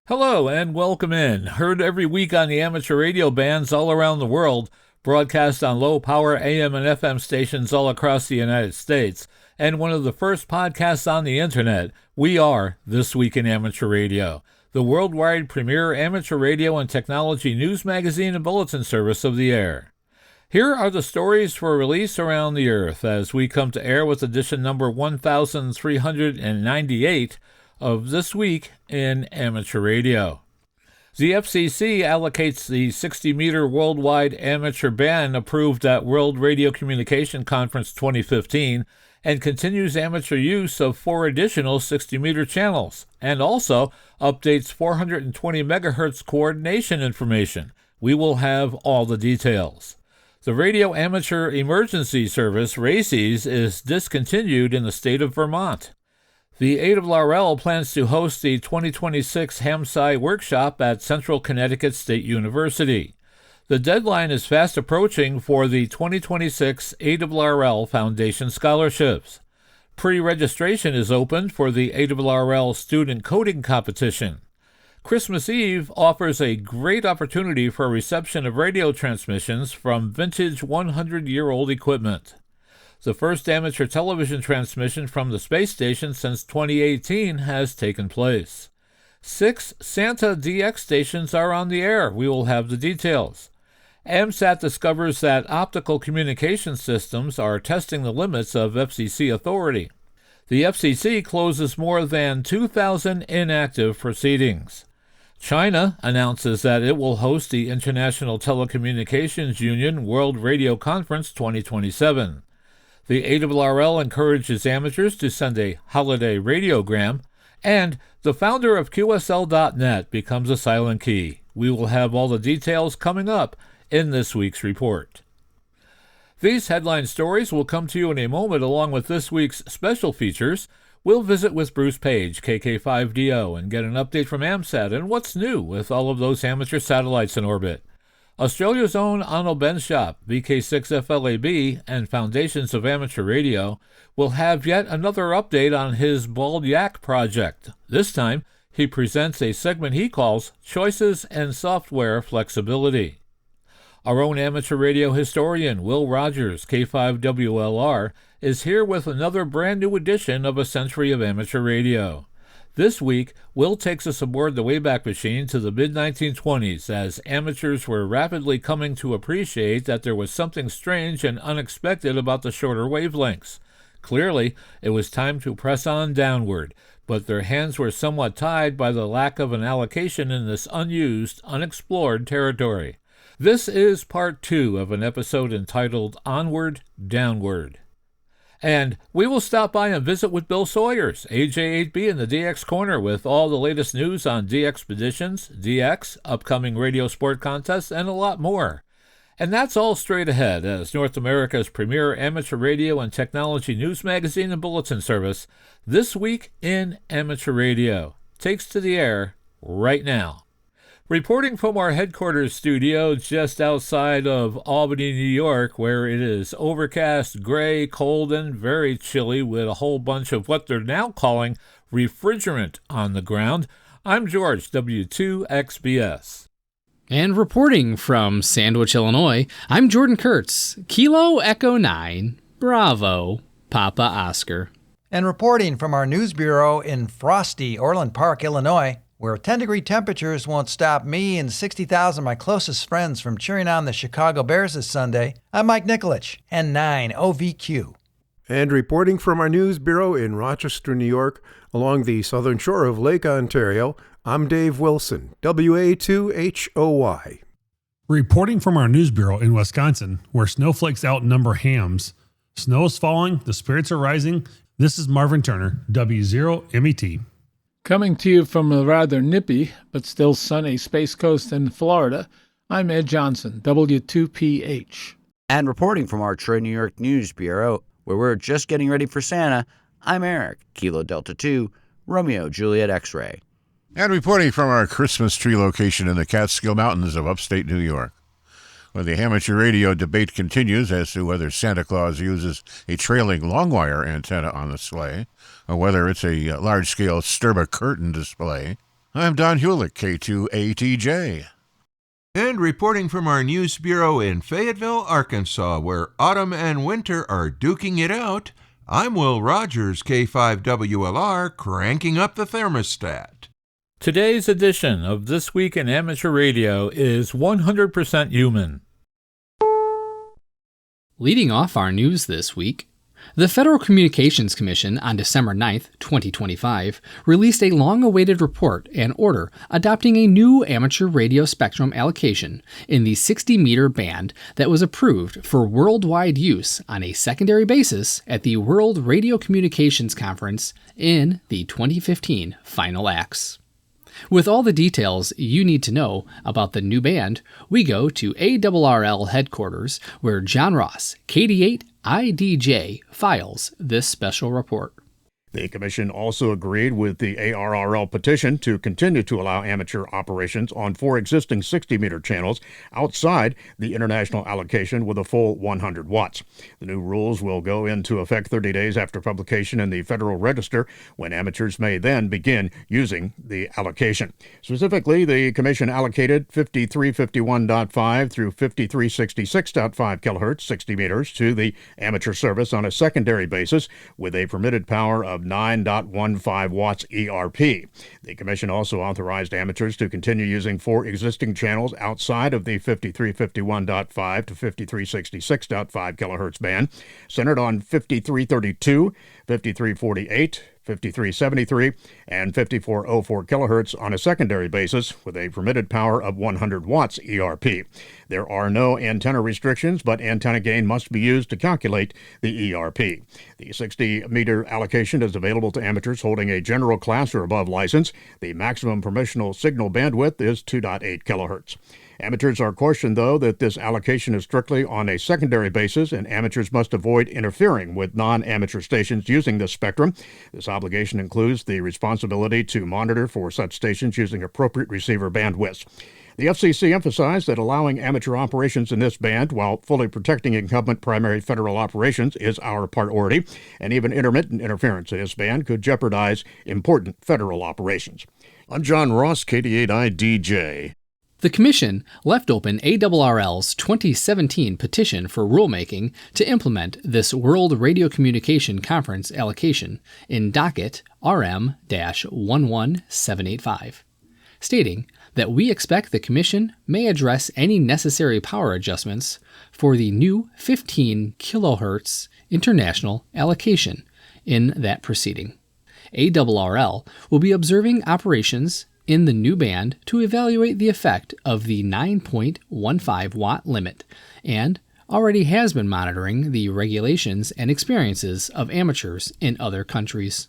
Hello and welcome in. Heard every week on the amateur radio bands all around the world, broadcast on low-power AM and FM stations all across the United States, and one of the first podcasts on the internet, we are This Week in Amateur Radio, the worldwide premier amateur radio and technology news magazine and bulletin service of the air. Here are the stories for release around the earth as we come to air with edition number 1398 of This Week in Amateur Radio. The FCC allocates the 60-meter worldwide amateur band approved at World Radio Communication Conference 2015 and continues amateur use of 4 additional 60-meter channels, and also updates 420 megahertz coordination information. We will have all the details. The Radio Amateur Emergency Service, RACES, is discontinued in the state of Vermont. The ARRL plans to host the 2026 AMSAT workshop at Central Connecticut State University. The deadline is fast approaching for the 2026 ARRL Foundation Scholarships. Pre-registration is open for the ARRL Student Coding Competition. Christmas Eve offers a great opportunity for reception of radio transmissions from vintage 100-year-old equipment. The first amateur television transmission from the space station since 2018 has taken place. 6 Santa DX stations are on the air. We will have the details. AMSAT discovers that optical communication systems are testing the limits of FCC authority. The FCC closes more than 2,000 inactive proceedings. China announces that it will host the International Telecommunications Union World Radio Conference 2027. The ARRL encourages amateurs to send a holiday radiogram, and the founder of QSL.net becomes a silent key. We will have all the details coming up in this week's report. These headline stories will come to you in a moment along with this week's special features. We'll visit with Bruce Page, KK5DO, and get an update from AMSAT and what's new with all of those amateur satellites in orbit. Australia's own Onno Benschop, VK6FLAB, and Foundations of Amateur Radio will have yet another update on his Bald Yak project. This time, he presents a segment he calls Choices and Software Flexibility. Our own amateur radio historian, Will Rogers, K5WLR, is here with another brand new edition of A Century of Amateur Radio. This week, Will takes us aboard the Wayback Machine to the mid-1920s as amateurs were rapidly coming to appreciate that there was something strange and unexpected about the shorter wavelengths. Clearly, it was time to press on downward, but their hands were somewhat tied by the lack of an allocation in this unused, unexplored territory. This is part 2 of an episode entitled Onward, Downward. And we will stop by and visit with Bill Sawyers, AJ8B in the DX Corner, with all the latest news on DXpeditions, DX, upcoming radio sport contests, and a lot more. And that's all straight ahead as North America's premier amateur radio and technology news magazine and bulletin service, This Week in Amateur Radio, takes to the air right now. Reporting from our headquarters studio just outside of Albany, New York, where it is overcast, gray, cold, and very chilly with a whole bunch of what they're now calling refrigerant on the ground, I'm George, W2XBS. And reporting from Sandwich, Illinois, I'm Jordan Kurtz, Kilo Echo 9, Bravo, Papa Oscar. And reporting from our news bureau in frosty Orland Park, Illinois, where 10-degree temperatures won't stop me and 60,000 of my closest friends from cheering on the Chicago Bears this Sunday, I'm Mike Nikolich, N9OVQ. And reporting from our news bureau in Rochester, New York, along the southern shore of Lake Ontario, I'm Dave Wilson, WA2HOY. Reporting from our news bureau in Wisconsin, where snowflakes outnumber hams. Snow is falling, the spirits are rising. This is Marvin Turner, W0MET. Coming to you from a rather nippy, but still sunny Space Coast in Florida, I'm Ed Johnson, W2PH. And reporting from our Troy, New York News Bureau, where we're just getting ready for Santa, I'm Eric, Kilo Delta 2, Romeo Juliet X-Ray. And reporting from our Christmas tree location in the Catskill Mountains of upstate New York, where the amateur radio debate continues as to whether Santa Claus uses a trailing long-wire antenna on the sleigh, or whether it's a large-scale Sturba curtain display. I'm Don Hulick, K2ATJ. And reporting from our news bureau in Fayetteville, Arkansas, where autumn and winter are duking it out, I'm Will Rogers, K5WLR, cranking up the thermostat. Today's edition of This Week in Amateur Radio is 100% human. Leading off our news this week, the Federal Communications Commission on December 9, 2025, released a long-awaited report and order adopting a new amateur radio spectrum allocation in the 60-meter band that was approved for worldwide use on a secondary basis at the World Radio Communications Conference in the 2015 Final Acts. With all the details you need to know about the new band, we go to ARRL headquarters where John Ross, KD8IDJ, files this special report. The Commission also agreed with the ARRL petition to continue to allow amateur operations on 4 existing 60-meter channels outside the international allocation with a full 100 watts. The new rules will go into effect 30 days after publication in the Federal Register, when amateurs may then begin using the allocation. Specifically, the Commission allocated 5351.5 through 5366.5 kilohertz 60 meters to the amateur service on a secondary basis with a permitted power of 9.15 watts ERP. The Commission also authorized amateurs to continue using 4 existing channels outside of the 5351.5 to 5366.5 kilohertz band, centered on 5332, 5348, 5373, and 5404 kilohertz on a secondary basis with a permitted power of 100 watts ERP. There are no antenna restrictions, but antenna gain must be used to calculate the ERP. The 60-meter allocation is available to amateurs holding a general class or above license. The maximum permissional signal bandwidth is 2.8 kilohertz. Amateurs are cautioned, though, that this allocation is strictly on a secondary basis, and amateurs must avoid interfering with non-amateur stations using this spectrum. This obligation includes the responsibility to monitor for such stations using appropriate receiver bandwidths. The FCC emphasized that allowing amateur operations in this band while fully protecting incumbent primary federal operations is our priority, and even intermittent interference in this band could jeopardize important federal operations. I'm John Ross, KD8IDJ. The Commission left open ARRL's 2017 petition for rulemaking to implement this World Radio Communication Conference allocation in docket RM-11785, stating that we expect the Commission may address any necessary power adjustments for the new 15 kilohertz international allocation in that proceeding. ARRL will be observing operations in the new band to evaluate the effect of the 9.15 watt limit and already has been monitoring the regulations and experiences of amateurs in other countries.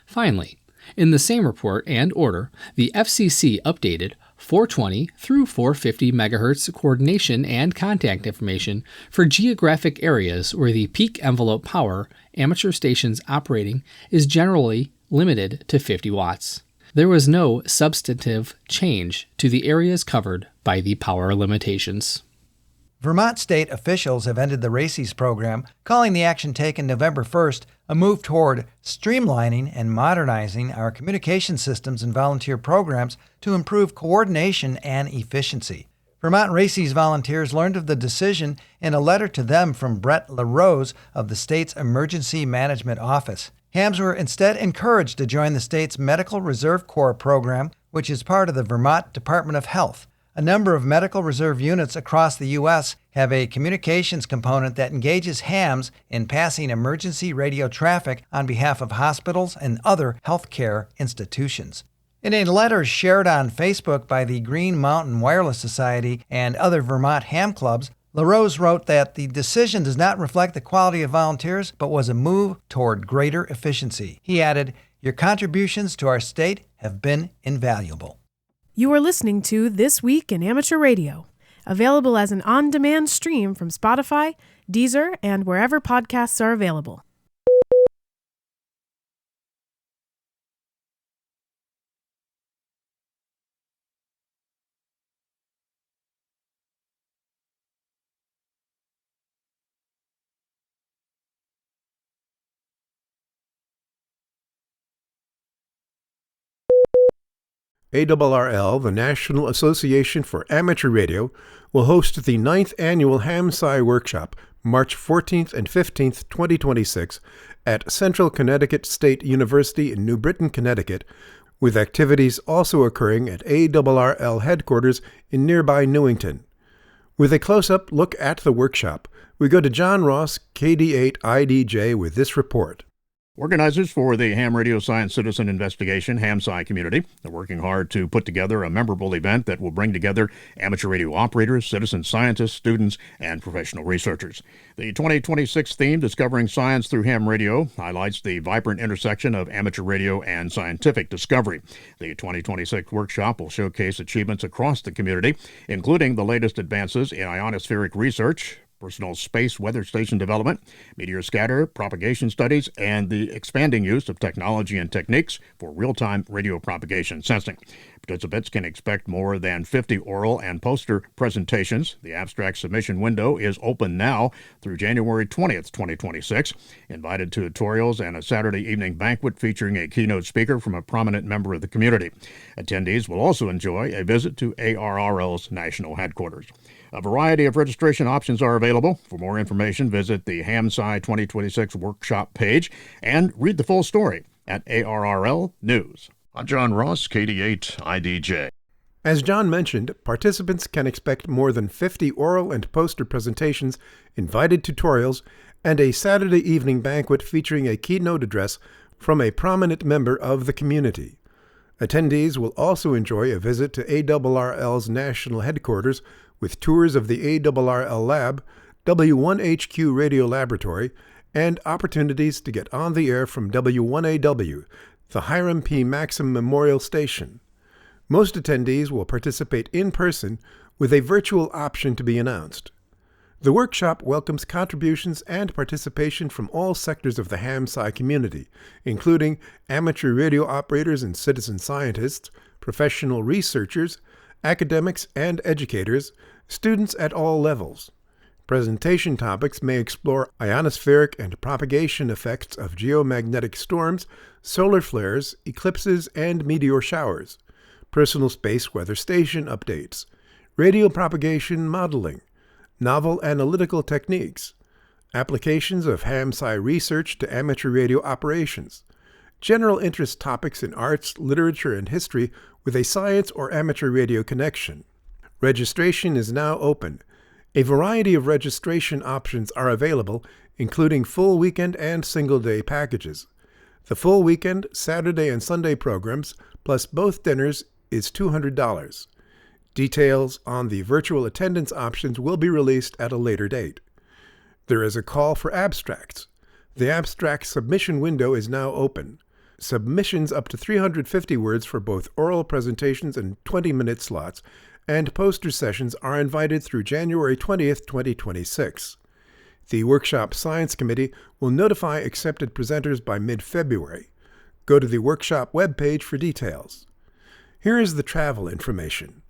Finally, in the same report and order, the FCC updated 420 through 450 MHz coordination and contact information for geographic areas where the peak envelope power amateur stations operating is generally limited to 50 watts. There was no substantive change to the areas covered by the power limitations. Vermont state officials have ended the RACES program, calling the action taken November 1st a move toward streamlining and modernizing our communication systems and volunteer programs to improve coordination and efficiency. Vermont RACES volunteers learned of the decision in a letter to them from Brett LaRose of the state's Emergency Management Office. Hams were instead encouraged to join the state's Medical Reserve Corps program, which is part of the Vermont Department of Health. A number of medical reserve units across the U.S. have a communications component that engages hams in passing emergency radio traffic on behalf of hospitals and other healthcare institutions. In a letter shared on Facebook by the Green Mountain Wireless Society and other Vermont ham clubs, LaRose wrote that the decision does not reflect the quality of volunteers, but was a move toward greater efficiency. He added, "Your contributions to our state have been invaluable." You are listening to This Week in Amateur Radio, available as an on-demand stream from Spotify, Deezer, and wherever podcasts are available. ARRL, the National Association for Amateur Radio, will host the 9th Annual HAM-SCI Workshop, March 14th and 15th, 2026, at Central Connecticut State University in New Britain, Connecticut, with activities also occurring at ARRL headquarters in nearby Newington. With a close-up look at the workshop, we go to John Ross, KD8IDJ, with this report. Organizers for the Ham Radio Science Citizen Investigation HAM-SCI community are working hard to put together a memorable event that will bring together amateur radio operators, citizen scientists, students, and professional researchers. The 2026 theme, Discovering Science Through Ham Radio, highlights the vibrant intersection of amateur radio and scientific discovery. The 2026 workshop will showcase achievements across the community, including the latest advances in ionospheric research, personal space weather station development, meteor scatter, propagation studies, and the expanding use of technology and techniques for real-time radio propagation sensing. Participants can expect more than 50 oral and poster presentations. The abstract submission window is open now through January 20th, 2026. Invited tutorials and a Saturday evening banquet featuring a keynote speaker from a prominent member of the community. Attendees will also enjoy a visit to ARRL's national headquarters. A variety of registration options are available. For more information, visit the HAM-SCI 2026 workshop page and read the full story at ARRL News. I'm John Ross, KD8IDJ. As John mentioned, participants can expect more than 50 oral and poster presentations, invited tutorials, and a Saturday evening banquet featuring a keynote address from a prominent member of the community. Attendees will also enjoy a visit to ARRL's national headquarters with tours of the ARRL Lab, W1HQ Radio Laboratory, and opportunities to get on the air from W1AW, the Hiram P. Maxim Memorial Station. Most attendees will participate in person, with a virtual option to be announced. The workshop welcomes contributions and participation from all sectors of the HAM-SCI community, including amateur radio operators and citizen scientists, professional researchers, academics and educators, students at all levels. Presentation topics may explore ionospheric and propagation effects of geomagnetic storms, solar flares, eclipses, and meteor showers, personal space weather station updates, radio propagation modeling, novel analytical techniques, applications of HAM-SCI research to amateur radio operations, general interest topics in arts, literature, and history with a science or amateur radio connection. Registration is now open. A variety of registration options are available, including full weekend and single-day packages. The full weekend, Saturday and Sunday programs, plus both dinners, is $200. Details on the virtual attendance options will be released at a later date. There is a call for abstracts. The abstract submission window is now open. Submissions up to 350 words for both oral presentations and 20-minute slots, and poster sessions are invited through January 20th, 2026. The Workshop Science Committee will notify accepted presenters by mid-February. Go to the workshop webpage for details. Here is the travel information.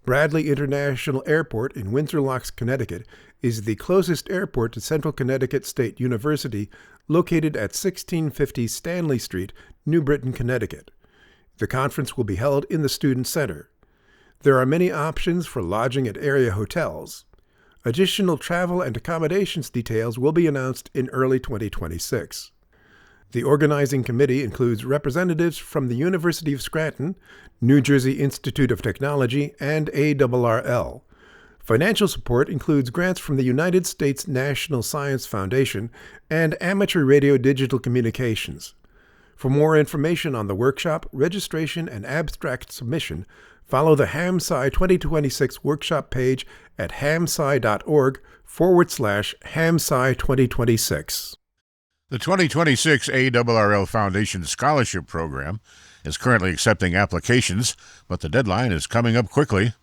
Bradley International Airport in Windsor Locks, Connecticut, is the closest airport to Central Connecticut State University, located at 1650 Stanley Street, New Britain, Connecticut. The conference will be held in the Student Center. There are many options for lodging at area hotels. Additional travel and accommodations details will be announced in early 2026. The organizing committee includes representatives from the University of Scranton, New Jersey Institute of Technology, and ARRL. Financial support includes grants from the United States National Science Foundation and Amateur Radio Digital Communications. For more information on the workshop, registration, and abstract submission, follow the HAM-SCI 2026 workshop page at hamsci.org/HAM-SCI 2026. The 2026 ARRL Foundation Scholarship Program is currently accepting applications, but the deadline is coming up quickly.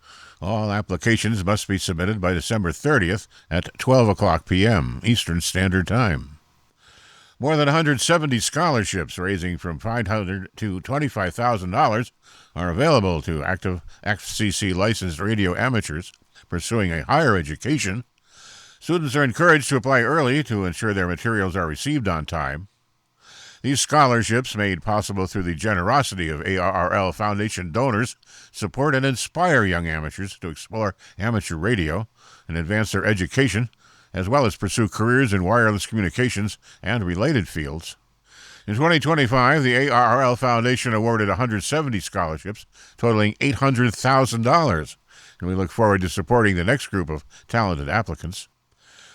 All applications must be submitted by December 30th at 12 p.m. Eastern Standard Time. More than 170 scholarships ranging from $500 to $25,000 are available to active FCC licensed radio amateurs pursuing a higher education. Students are encouraged to apply early to ensure their materials are received on time. These scholarships, made possible through the generosity of ARRL Foundation donors, support and inspire young amateurs to explore amateur radio and advance their education, as well as pursue careers in wireless communications and related fields. In 2025, the ARRL Foundation awarded 170 scholarships, totaling $800,000, and we look forward to supporting the next group of talented applicants.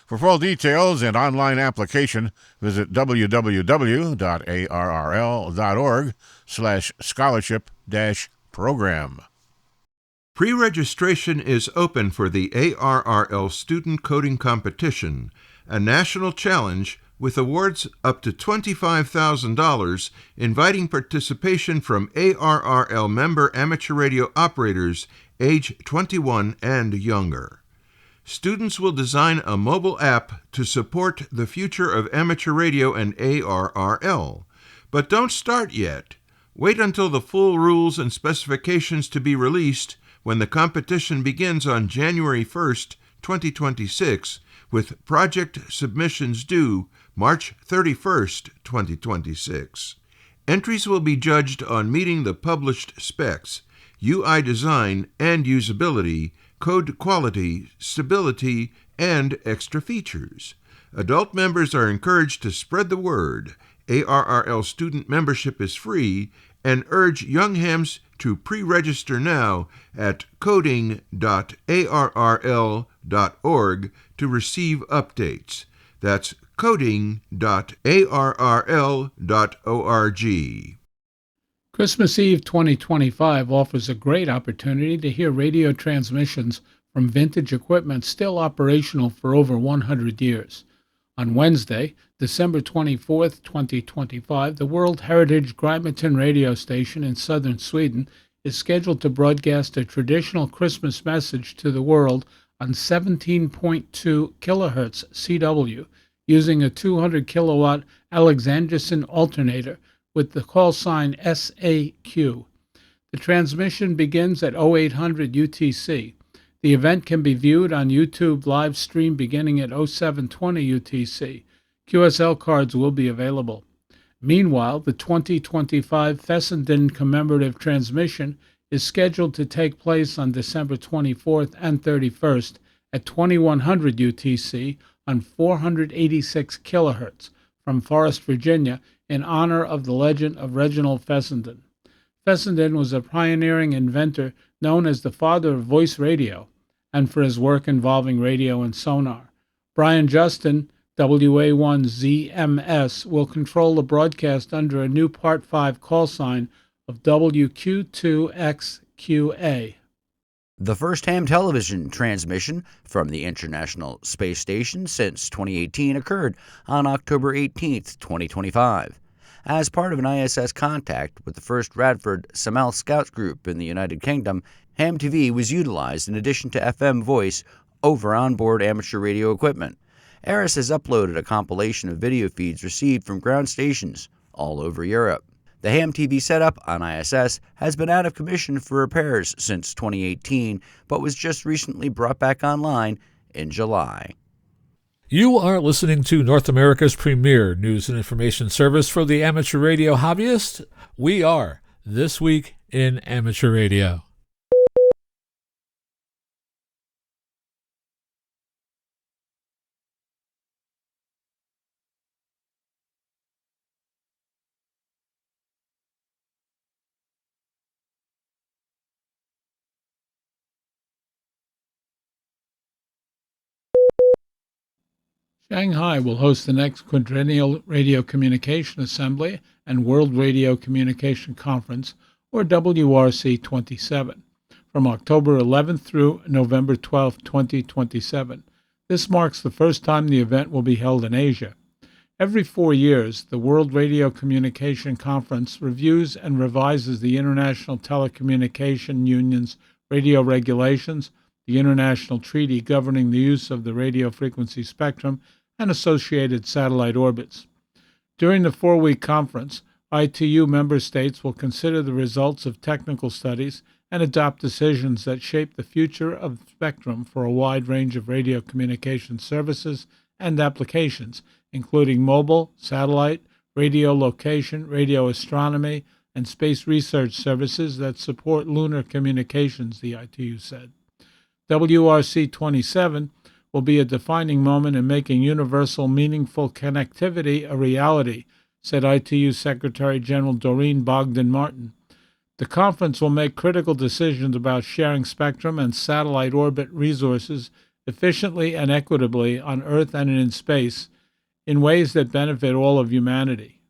For full details and online application, visit www.arrl.org/scholarship-program. Pre-registration is open for the ARRL Student Coding Competition, a national challenge with awards up to $25,000, inviting participation from ARRL member amateur radio operators age 21 and younger. Students will design a mobile app to support the future of amateur radio and ARRL. But don't start yet. Wait until the full rules and specifications to be released when the competition begins on January 1st, 2026, with project submissions due March 31st, 2026. Entries will be judged on meeting the published specs, UI design and usability, code quality, stability, and extra features. Adult members are encouraged to spread the word. ARRL student membership is free, and urge young hams to pre-register now at coding.arrl.org to receive updates. That's coding.arrl.org. Christmas Eve 2025 offers a great opportunity to hear radio transmissions from vintage equipment still operational for over 100 years. On Wednesday, December 24, 2025, the World Heritage Grytmaton radio station in southern Sweden is scheduled to broadcast a traditional Christmas message to the world on 17.2 kilohertz CW using a 200 kilowatt Alexanderson alternator with the call sign SAQ. The transmission begins at 0800 UTC. The event can be viewed on YouTube live stream beginning at 0720 UTC. QSL cards will be available. Meanwhile, the 2025 Fessenden commemorative transmission is scheduled to take place on December 24th and 31st at 2100 UTC on 486 kilohertz from Forest, Virginia, in honor of the legend of Reginald Fessenden. Fessenden was a pioneering inventor known as the father of voice radio, and for his work involving radio and sonar. Brian Justin, WA1ZMS, will control the broadcast under a new Part 5 call sign of WQ2XQA. The first ham television transmission from the International Space Station since 2018 occurred on October 18, 2025. As part of an ISS contact with the first Radford Samel Scouts Group in the United Kingdom, ham TV was utilized in addition to FM voice over onboard amateur radio equipment. ARRL has uploaded a compilation of video feeds received from ground stations all over Europe. The ham TV setup on ISS has been out of commission for repairs since 2018, but was just recently brought back online in July. You are listening to North America's premier news and information service for the amateur radio hobbyist. We are This Week in Amateur Radio. Shanghai will host the next Quadrennial Radio Communication Assembly and World Radio Communication Conference, or WRC 27, from October 11th through November 12, 2027. This marks the first time the event will be held in Asia. Every 4 years, the World Radio Communication Conference reviews and revises the International Telecommunication Union's radio regulations, the international treaty governing the use of the radio frequency spectrum, and associated satellite orbits. During the 4-week conference, ITU member states will consider the results of technical studies and adopt decisions that shape the future of spectrum for a wide range of radio communication services and applications, including mobile, satellite, radio location, radio astronomy, and space research services that support lunar communications, the ITU said. WRC-27 will be a defining moment in making universal, meaningful connectivity a reality, said ITU Secretary General Doreen Bogdan-Martin. The conference will make critical decisions about sharing spectrum and satellite orbit resources efficiently and equitably on Earth and in space in ways that benefit all of humanity.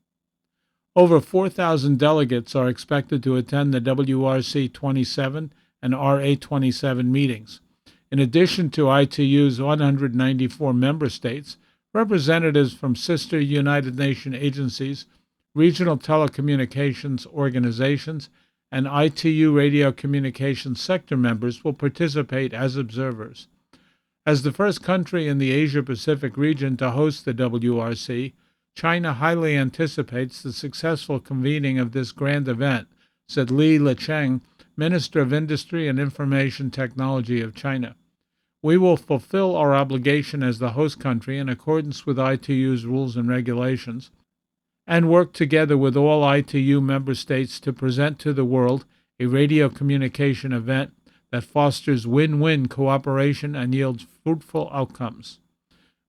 Over 4,000 delegates are expected to attend the WRC-27 and RA-27 meetings. In addition to ITU's 194 member states, representatives from sister United Nations agencies, regional telecommunications organizations, and ITU radio communications sector members will participate as observers. As the first country in the Asia-Pacific region to host the WRC, China highly anticipates the successful convening of this grand event, said Li Licheng, Minister of Industry and Information Technology of China. We will fulfill our obligation as the host country in accordance with ITU's rules and regulations, and work together with all ITU member states to present to the world a radio communication event that fosters win-win cooperation and yields fruitful outcomes.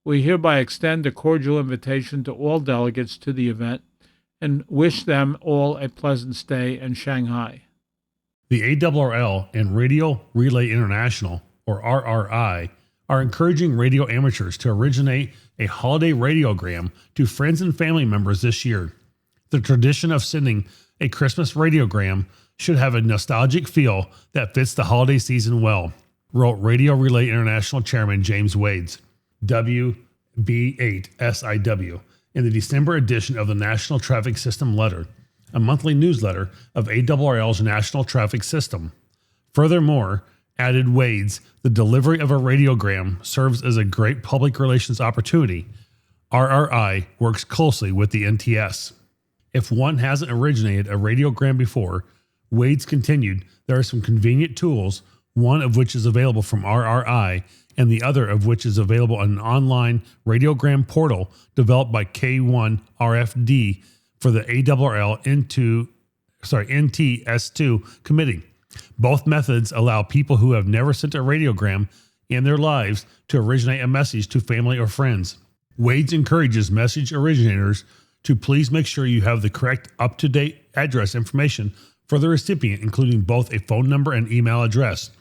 We hereby extend a cordial invitation to all delegates to the event and wish them all a pleasant stay in Shanghai. The ARRL and Radio Relay International, or RRI, are encouraging radio amateurs to originate a holiday radiogram to friends and family members this year. The tradition of sending a Christmas radiogram should have a nostalgic feel that fits the holiday season well, wrote Radio Relay International Chairman James Wades, WB8SIW, in the December edition of the National Traffic System Letter, a monthly newsletter of ARRL's National Traffic System. Furthermore, added Wades, the delivery of a radiogram serves as a great public relations opportunity. RRI works closely with the NTS. If one hasn't originated a radiogram before, Wades continued, there are some convenient tools, one of which is available from RRI and the other of which is available on an online radiogram portal developed by K1RFD for the ARRL NTS2 committee. Both methods allow people who have never sent a radiogram in their lives to originate a message to family or friends. Wades encourages message originators to please make sure you have the correct up-to-date address information for the recipient, including both a phone number and email address,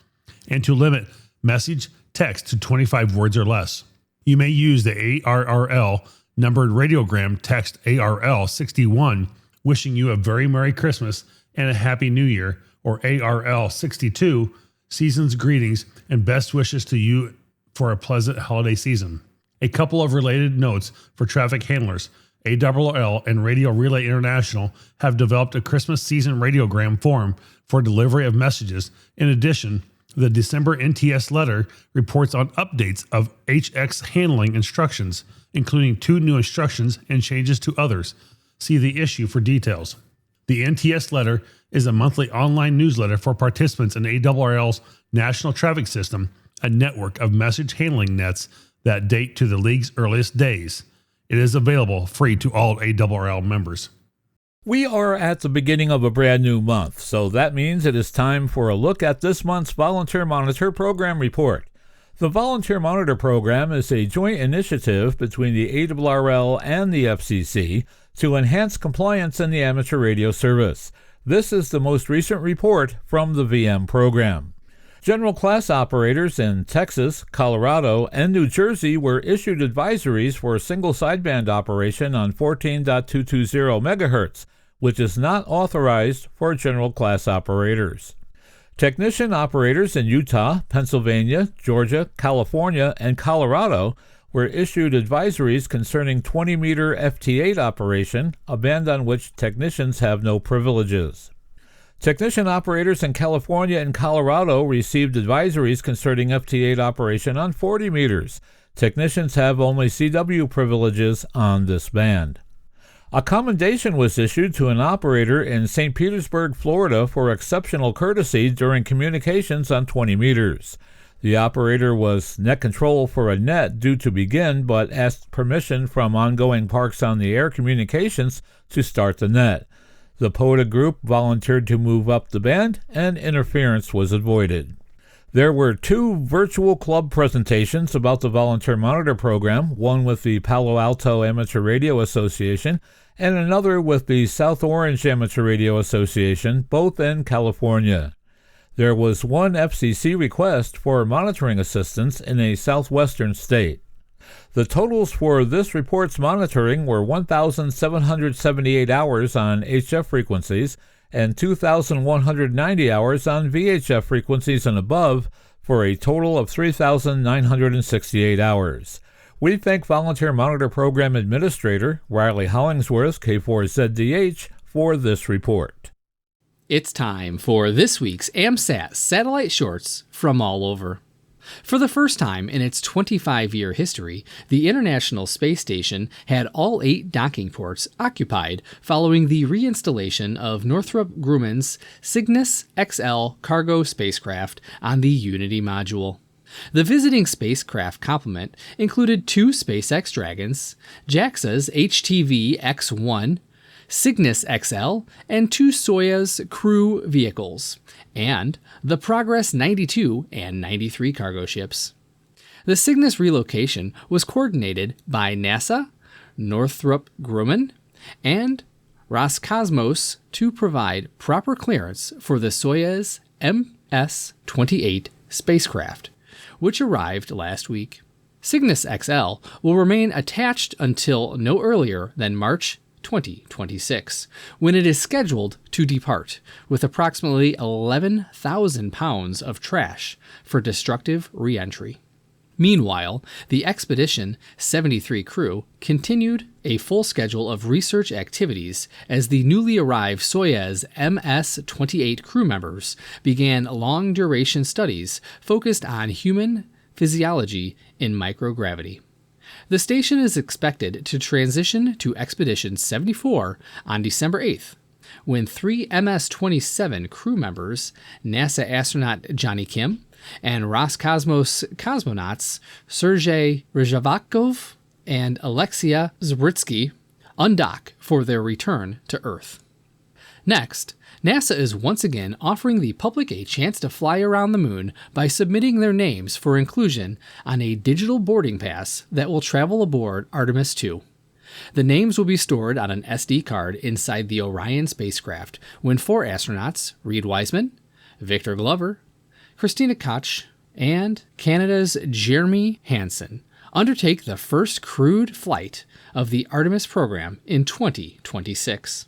and to limit message text to 25 words or less. You may use the ARRL numbered radiogram text ARRL 61, wishing you a very Merry Christmas and a Happy New Year, or ARRL 62, season's greetings and best wishes to you for a pleasant holiday season. A couple of related notes for traffic handlers. ARRL and Radio Relay International have developed a Christmas season radiogram form for delivery of messages. In addition, the December NTS letter reports on updates of HX handling instructions, including 2 new instructions and changes to others. See the issue for details. The NTS letter is a monthly online newsletter for participants in ARRL's National Traffic System, a network of message handling nets that date to the League's earliest days. It is available free to all ARRL members. We are at the beginning of a brand new month, so that means it is time for a look at this month's Volunteer Monitor Program Report. The Volunteer Monitor Program is a joint initiative between the ARRL and the FCC to enhance compliance in the amateur radio service. This is the most recent report from the VM program. General class operators in Texas, Colorado, and New Jersey were issued advisories for a single sideband operation on 14.220 MHz, which is not authorized for general class operators. Technician operators in Utah, Pennsylvania, Georgia, California, and Colorado were issued advisories concerning 20-meter FT8 operation, a band on which technicians have no privileges. Technician operators in California and Colorado received advisories concerning FT8 operation on 40 meters. Technicians have only CW privileges on this band. A commendation was issued to an operator in St. Petersburg, Florida for exceptional courtesy during communications on 20 meters. The operator was net control for a net due to begin, but asked permission from ongoing Parks on the Air communications to start the net. The POTA group volunteered to move up the band, and interference was avoided. There were 2 virtual club presentations about the Volunteer Monitor program, one with the Palo Alto Amateur Radio Association and another with the South Orange Amateur Radio Association, both in California. There was 1 FCC request for monitoring assistance in a southwestern state. The totals for this report's monitoring were 1,778 hours on HF frequencies and 2,190 hours on VHF frequencies and above, for a total of 3,968 hours. We thank Volunteer Monitor Program Administrator Riley Hollingsworth, K4ZDH, for this report. It's time for this week's AMSAT Satellite Shorts from all over. For the first time in its 25-year history, the International Space Station had all 8 docking ports occupied following the reinstallation of Northrop Grumman's Cygnus XL cargo spacecraft on the Unity module. The visiting spacecraft complement included 2 SpaceX Dragons, JAXA's HTV-X1, Cygnus XL, and 2 Soyuz crew vehicles, and the Progress 92 and 93 cargo ships. The Cygnus relocation was coordinated by NASA, Northrop Grumman, and Roscosmos to provide proper clearance for the Soyuz MS-28 spacecraft, which arrived last week. Cygnus XL will remain attached until no earlier than March 2026, when it is scheduled to depart, with approximately 11,000 pounds of trash for destructive re-entry. Meanwhile, the Expedition 73 crew continued a full schedule of research activities as the newly arrived Soyuz MS-28 crew members began long-duration studies focused on human physiology in microgravity. The station is expected to transition to Expedition 74 on December 8th, when 3 MS-27 crew members, NASA astronaut Johnny Kim, and Roscosmos cosmonauts Sergei Ryzhavkov and Alexia Zbritsky undock for their return to Earth. Next, NASA is once again offering the public a chance to fly around the moon by submitting their names for inclusion on a digital boarding pass that will travel aboard Artemis II. The names will be stored on an SD card inside the Orion spacecraft when 4 astronauts, Reed Wiseman, Victor Glover, Christina Koch, and Canada's Jeremy Hansen, undertake the first crewed flight of the Artemis program in 2026.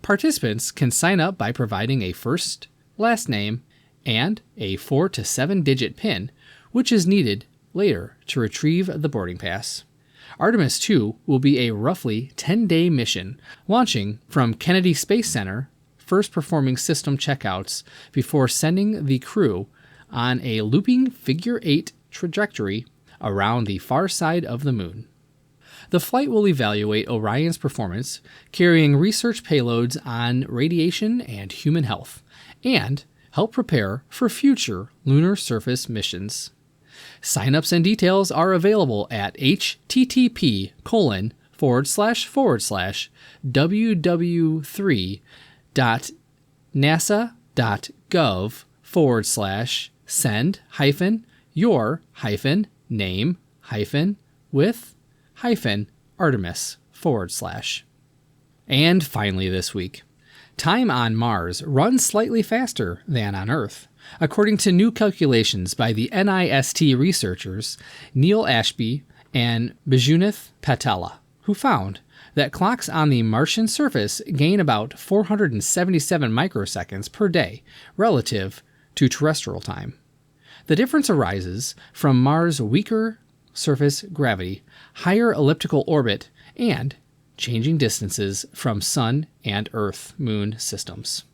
Participants can sign up by providing a first, last name, and a 4 to 7-digit PIN, which is needed later to retrieve the boarding pass. Artemis II will be a roughly 10-day mission, launching from Kennedy Space Center, first performing system checkouts before sending the crew on a looping figure-8 trajectory around the far side of the moon. The flight will evaluate Orion's performance, carrying research payloads on radiation and human health, and help prepare for future lunar surface missions. Sign-ups and details are available at http://www.nasa.gov/send-your-with-Artemis/. And finally this week, time on Mars runs slightly faster than on Earth, according to new calculations by the NIST researchers Neil Ashby and Bijunith Patella, who found that clocks on the Martian surface gain about 477 microseconds per day relative to terrestrial time. The difference arises from Mars' weaker surface gravity, higher elliptical orbit, and changing distances from Sun and Earth-Moon systems,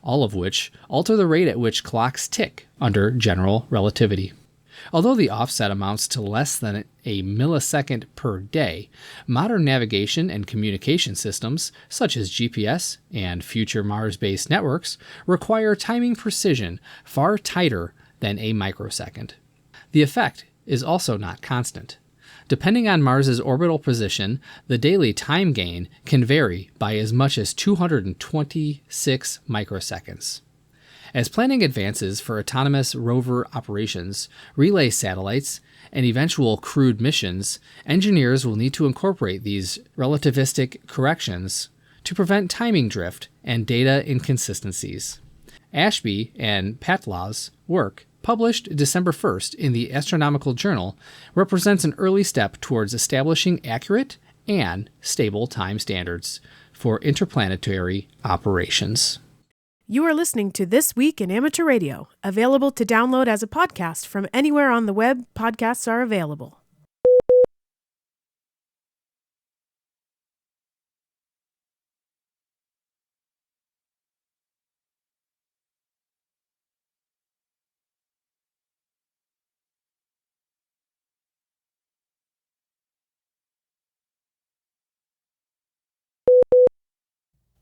all of which alter the rate at which clocks tick under general relativity. Although the offset amounts to less than a millisecond per day, modern navigation and communication systems, such as GPS and future Mars-based networks, require timing precision far tighter than a microsecond. The effect is also not constant. Depending on Mars's orbital position, the daily time gain can vary by as much as 226 microseconds. As planning advances for autonomous rover operations, relay satellites, and eventual crewed missions, engineers will need to incorporate these relativistic corrections to prevent timing drift and data inconsistencies. Ashby and Patlaw's work, published December 1st in the Astronomical Journal, represents an early step towards establishing accurate and stable time standards for interplanetary operations. You are listening to This Week in Amateur Radio, available to download as a podcast from anywhere on the web podcasts are available.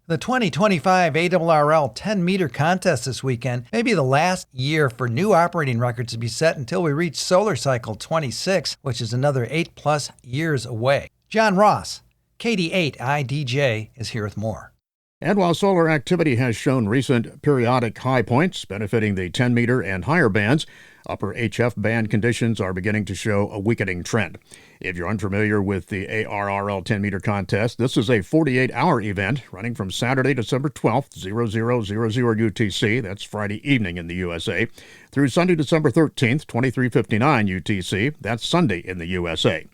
The 2025 ARRL 10-meter contest this weekend may be the last year for new operating records to be set until we reach solar cycle 26, which is another 8+ years away. John Ross, KD8IDJ, is here with more. And while solar activity has shown recent periodic high points benefiting the 10-meter and higher bands, upper HF band conditions are beginning to show a weakening trend. If you're unfamiliar with the ARRL 10-meter contest, this is a 48-hour event running from Saturday, December 12th, 0000 UTC, that's Friday evening in the USA, through Sunday, December 13th, 2359 UTC, that's Sunday in the USA.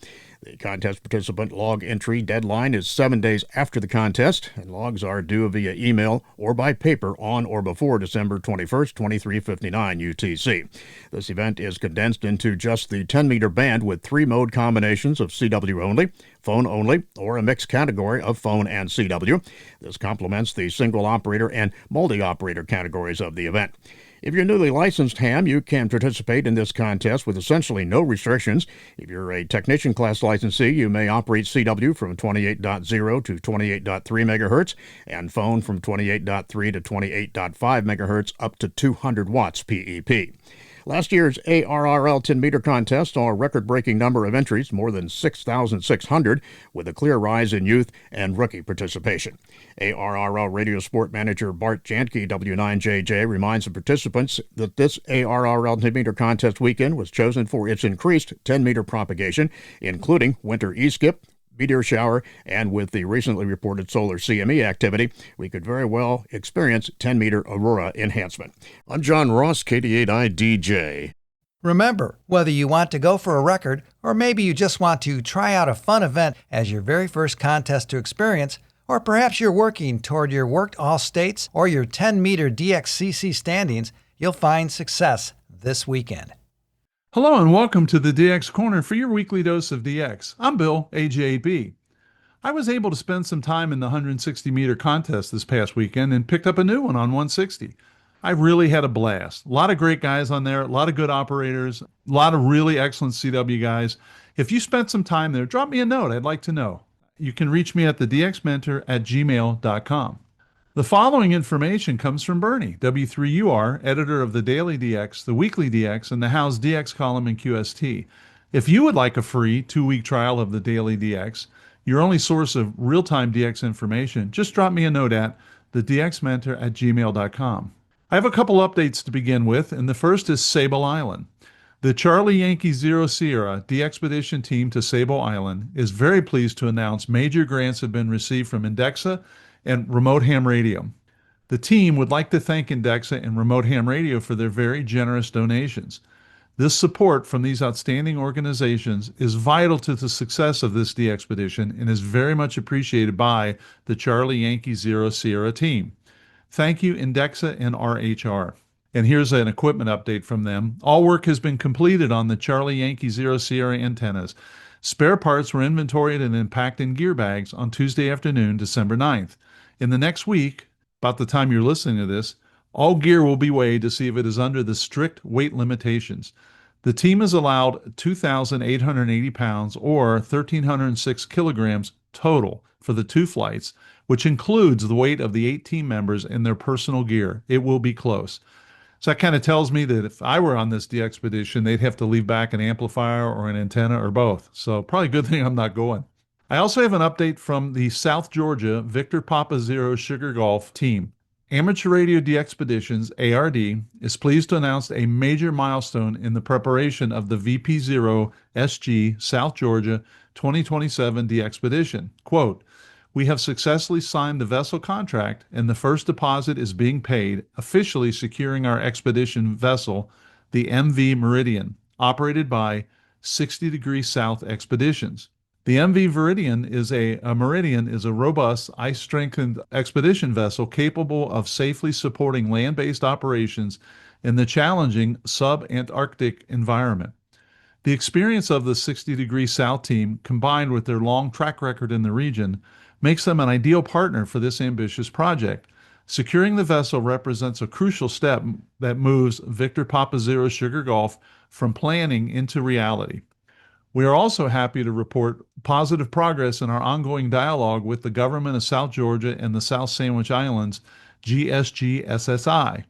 The contest participant log entry deadline is 7 days after the contest, and logs are due via email or by paper on or before December 21st, 2359 UTC. This event is condensed into just the 10-meter band with 3 mode combinations of CW only, phone only, or a mixed category of phone and CW. This complements the single operator and multi-operator categories of the event. If you're newly licensed ham, you can participate in this contest with essentially no restrictions. If you're a technician class licensee, you may operate CW from 28.0 to 28.3 megahertz and phone from 28.3 to 28.5 megahertz up to 200 watts PEP. Last year's ARRL 10-meter contest saw a record-breaking number of entries, more than 6,600, with a clear rise in youth and rookie participation. ARRL Radio Sport Manager Bart Janke, W9JJ, reminds the participants that this ARRL 10-meter contest weekend was chosen for its increased 10-meter propagation, including winter E-skip, meteor shower, and with the recently reported solar CME activity, we could very well experience 10-meter aurora enhancement. I'm John Ross, KD8IDJ. Remember, whether you want to go for a record or maybe you just want to try out a fun event as your very first contest to experience, or perhaps you're working toward your Worked All States or your 10-meter DXCC standings, you'll find success this weekend. Hello and welcome to the DX Corner for your weekly dose of DX. I'm Bill, AJ8B. I was able to spend some time in the 160-meter contest this past weekend and picked up a new one on 160. I really had a blast. A lot of great guys on there, a lot of good operators, a lot of really excellent CW guys. If you spent some time there, drop me a note. I'd like to know. You can reach me at thedxmentor@gmail.com. The following information comes from Bernie, W3UR, editor of the Daily DX, the Weekly DX, and the How's DX column in QST. If you would like a free 2-week trial of the Daily DX, your only source of real-time DX information, just drop me a note at thedxmentor@gmail.com. I have a couple updates to begin with, and the first is Sable Island. The Charlie Yankee Zero Sierra DXpedition team to Sable Island is very pleased to announce major grants have been received from Indexa and Remote Ham Radio. The team would like to thank Indexa and Remote Ham Radio for their very generous donations. This support from these outstanding organizations is vital to the success of this DXpedition and is very much appreciated by the Charlie Yankee Zero Sierra team. Thank you, Indexa and RHR. And here's an equipment update from them. All work has been completed on the Charlie Yankee Zero Sierra antennas. Spare parts were inventoried and then packed in gear bags on Tuesday afternoon, December 9th. In the next week, about the time you're listening to this, all gear will be weighed to see if it is under the strict weight limitations. The team is allowed 2,880 pounds or 1,306 kilograms total for the 2 flights, which includes the weight of the 8 team members and their personal gear. It will be close. So that kind of tells me that if I were on this de-expedition, they'd have to leave back an amplifier or an antenna or both. So probably a good thing I'm not going. I also have an update from the South Georgia Victor Papa Zero Sugar Golf team. Amateur Radio de-expeditions, ARD, is pleased to announce a major milestone in the preparation of the VP0 SG South Georgia 2027 de-expedition. Quote, "We have successfully signed the vessel contract and the first deposit is being paid, officially securing our expedition vessel, the MV Meridian, operated by 60 Degrees South Expeditions. The MV Meridian is a robust, ice-strengthened expedition vessel capable of safely supporting land-based operations in the challenging sub-Antarctic environment. The experience of the 60 Degrees South team, combined with their long track record in the region, makes them an ideal partner for this ambitious project. Securing the vessel represents a crucial step that moves Victor Papa Zero Sugar Golf from planning into reality. We are also happy to report positive progress in our ongoing dialogue with the government of South Georgia and the South Sandwich Islands, GSG-SSI.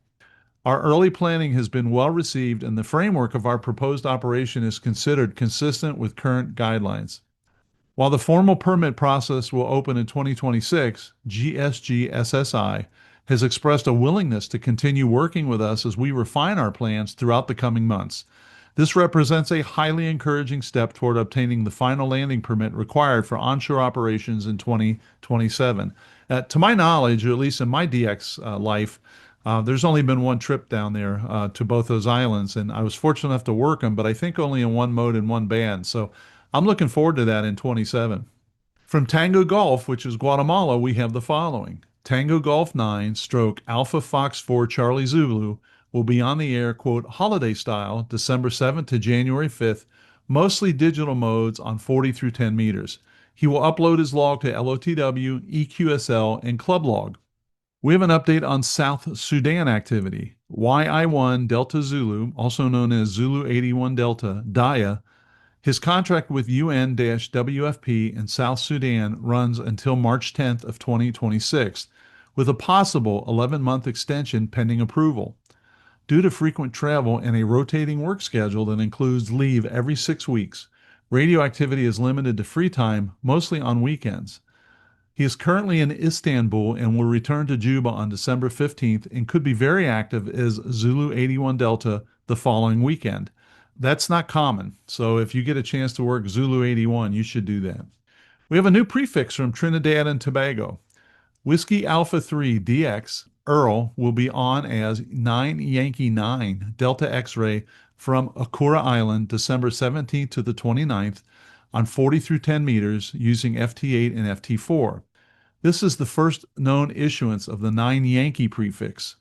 Our early planning has been well received, and the framework of our proposed operation is considered consistent with current guidelines. While the formal permit process will open in 2026, GSG-SSI has expressed a willingness to continue working with us as we refine our plans throughout the coming months. This represents a highly encouraging step toward obtaining the final landing permit required for onshore operations in 2027. To my knowledge, or at least in my DX life, there's only been one trip down there to both those islands, and I was fortunate enough to work them, but I think only in one mode and one band. So I'm looking forward to that in 27. From Tango Golf, which is Guatemala, we have the following. Tango Golf 9 stroke Alpha Fox 4 Charlie Zulu will be on the air, quote, holiday style, December 7th to January 5th, mostly digital modes on 40 through 10 meters. He will upload his log to LOTW, EQSL, and Club Log. We have an update on South Sudan activity. YI-1 Delta Zulu, also known as Zulu 81 Delta, DAIA, his contract with UN-WFP in South Sudan runs until March 10th of 2026, with a possible 11-month extension pending approval. Due to frequent travel and a rotating work schedule that includes leave every 6 weeks, radio activity is limited to free time, mostly on weekends. He is currently in Istanbul and will return to Juba on December 15th and could be very active as Zulu 81 Delta the following weekend. That's not common, so if you get a chance to work Zulu 81, you should do that. We have a new prefix from Trinidad and Tobago. Whiskey Alpha 3 DX ARRL will be on as 9 Yankee 9 Delta X-ray from Akura Island December 17th to the 29th on 40 through 10 meters using FT8 and FT4. This is the first known issuance of the 9 Yankee prefix.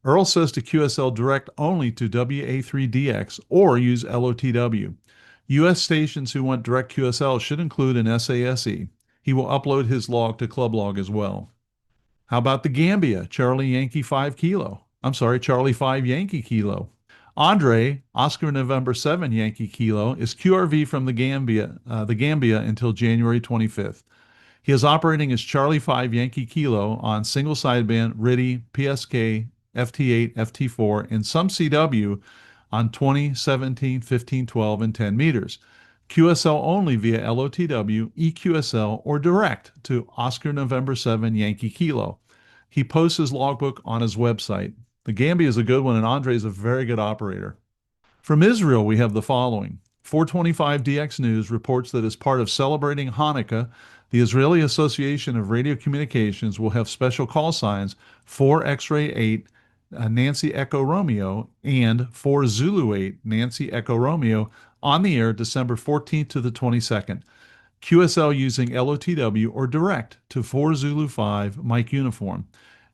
ARRL says to QSL direct only to WA3DX or use LOTW. U.S. stations who want direct QSL should include an SASE. He will upload his log to Club Log as well. How about the Gambia, Charlie 5 Yankee Kilo. Andre, Oscar November 7 Yankee Kilo, is QRV from the Gambia until January 25th. He is operating as Charlie 5 Yankee Kilo on single sideband, RIDI, PSK, FT8, FT4, and some CW on 20, 17, 15, 12, and 10 meters. QSL only via LOTW, EQSL, or direct to Oscar November 7 Yankee Kilo. He posts his logbook on his website. The Gambia is a good one, and Andre is a very good operator. From Israel, we have the following. 425 DX News reports that as part of celebrating Hanukkah, the Israeli Association of Radio Communications will have special call signs 4 X-Ray 8 Nancy Echo Romeo and 4 Zulu 8 Nancy Echo Romeo on the air December 14th to the 22nd. QSL using LOTW or direct to 4 Zulu 5 Mike Uniform,